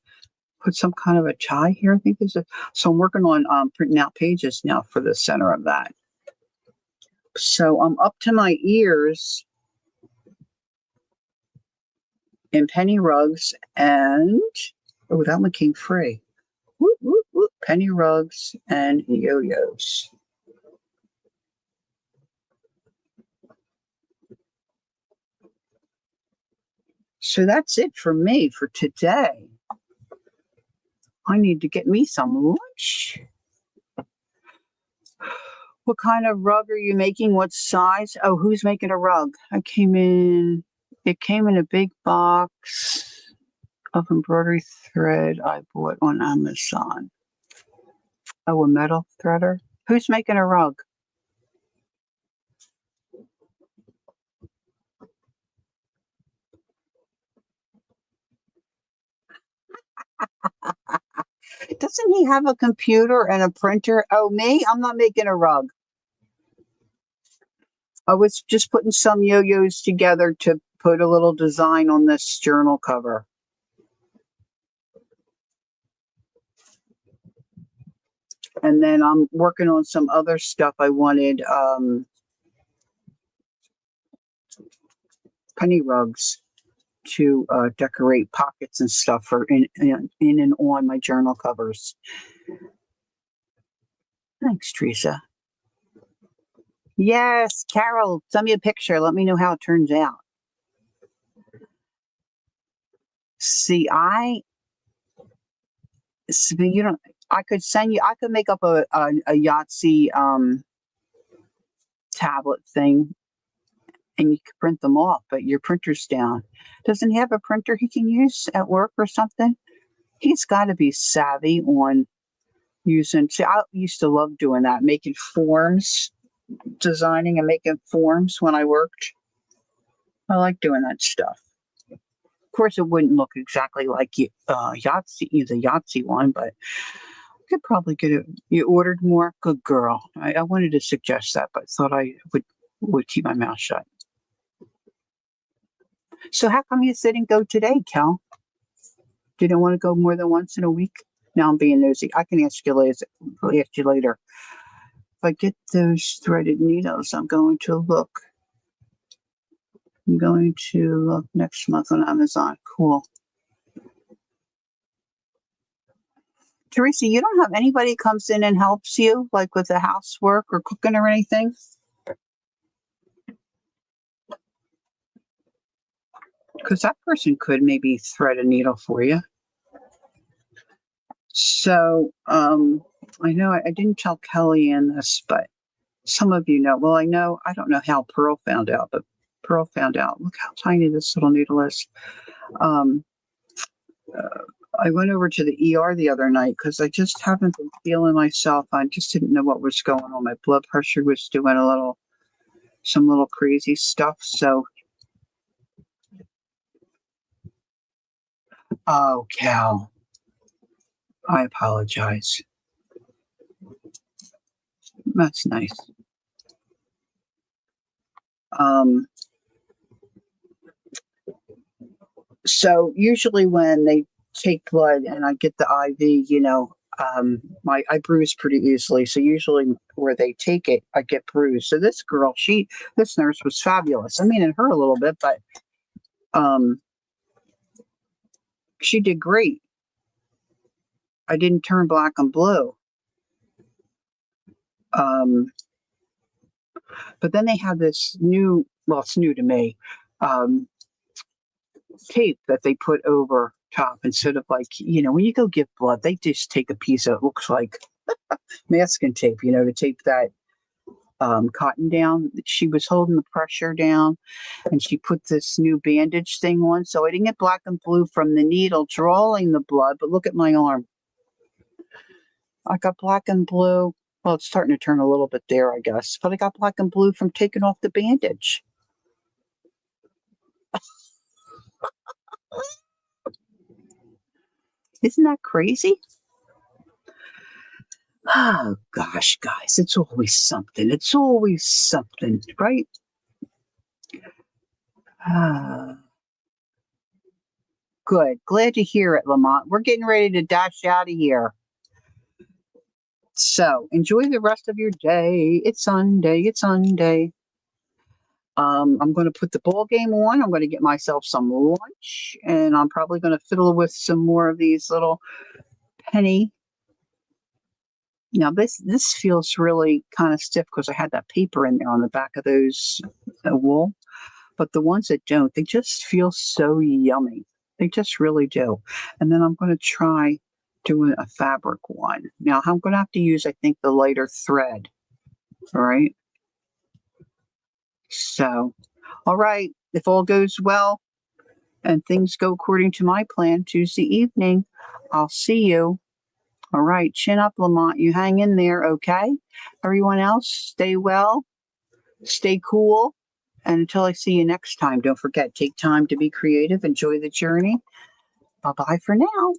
put some kind of a tie here. I think so I'm working on printing out pages now for the center of that. So I'm up to my ears in penny rugs and, oh, that one came free. Whoop, whoop, whoop. Penny rugs and yo-yos. So that's it for me for today. I need to get me some lunch. What kind of rug are you making? What size? Oh, who's making a rug? It came in a big box of embroidery thread I bought on Amazon. Oh, a metal threader? Who's making a rug? Doesn't he have a computer and a printer? Oh, me? I'm not making a rug. I was just putting some yo-yos together to put a little design on this journal cover. And then I'm working on some other stuff. I wanted penny rugs to decorate pockets and stuff for in and on my journal covers. Thanks, Teresa. Yes, Carol, send me a picture. Let me know how it turns out. See, you don't. I could send you. I could make up a Yahtzee tablet thing, and you could print them off. But your printer's down. Doesn't he have a printer he can use at work or something? He's got to be savvy on using. See, I used to love doing that, making forms, designing and making forms when I worked. I like doing that stuff. Of course, it wouldn't look exactly like Yahtzee, the Yahtzee one, but could probably get it. You ordered more? Good girl. I wanted to suggest that, but thought I would keep my mouth shut. So how come you didn't go today, Cal? Didn't want to go more than once in a week? Now I'm being nosy. I can ask you later. If I get those threaded needles, I'm going to look. I'm going to look next month on Amazon. Cool. Teresa, you don't have anybody comes in and helps you, like with the housework or cooking or anything? Because that person could maybe thread a needle for you. So, I know I didn't tell Kelly in this, but some of you know. Well, I don't know how Pearl found out, but Pearl found out. Look how tiny this little needle is. I went over to the ER the other night because I just haven't been feeling myself. I just didn't know what was going on. My blood pressure was doing some little crazy stuff. So, oh, Cal, I apologize. That's nice. So usually when they take blood and I get the IV, I bruise pretty easily. So usually where they take it, I get bruised. So this nurse was fabulous. I mean, it hurt a little bit, but she did great. I didn't turn black and blue. But then they have this it's new to me, tape that they put over top instead of when you go give blood, they just take a piece of, it looks like masking tape, to tape that cotton down. She was holding the pressure down and she put this new bandage thing on. So I didn't get black and blue from the needle drawing the blood, but look at my arm. I got black and blue. Well, it's starting to turn a little bit there, I guess, but I got black and blue from taking off the bandage. Isn't that crazy? Oh, gosh, guys, it's always something. It's always something, right? Good. Glad to hear it, Lamont. We're getting ready to dash out of here. So enjoy the rest of your day. It's Sunday. I'm going to put the ball game on. I'm going to get myself some lunch, and I'm probably going to fiddle with some more of these little penny. Now this feels really kind of stiff because I had that paper in there on the back of those wool. But the ones that don't, they just feel so yummy. They just really do. And then I'm going to try doing a fabric one. Now I'm going to have to use, I think, the lighter thread. All right. So, all right. If all goes well and things go according to my plan Tuesday evening, I'll see you. All right. Chin up, Lamont. You hang in there. Okay. Everyone else, stay well, stay cool. And until I see you next time, don't forget, take time to be creative, enjoy the journey. Bye bye for now.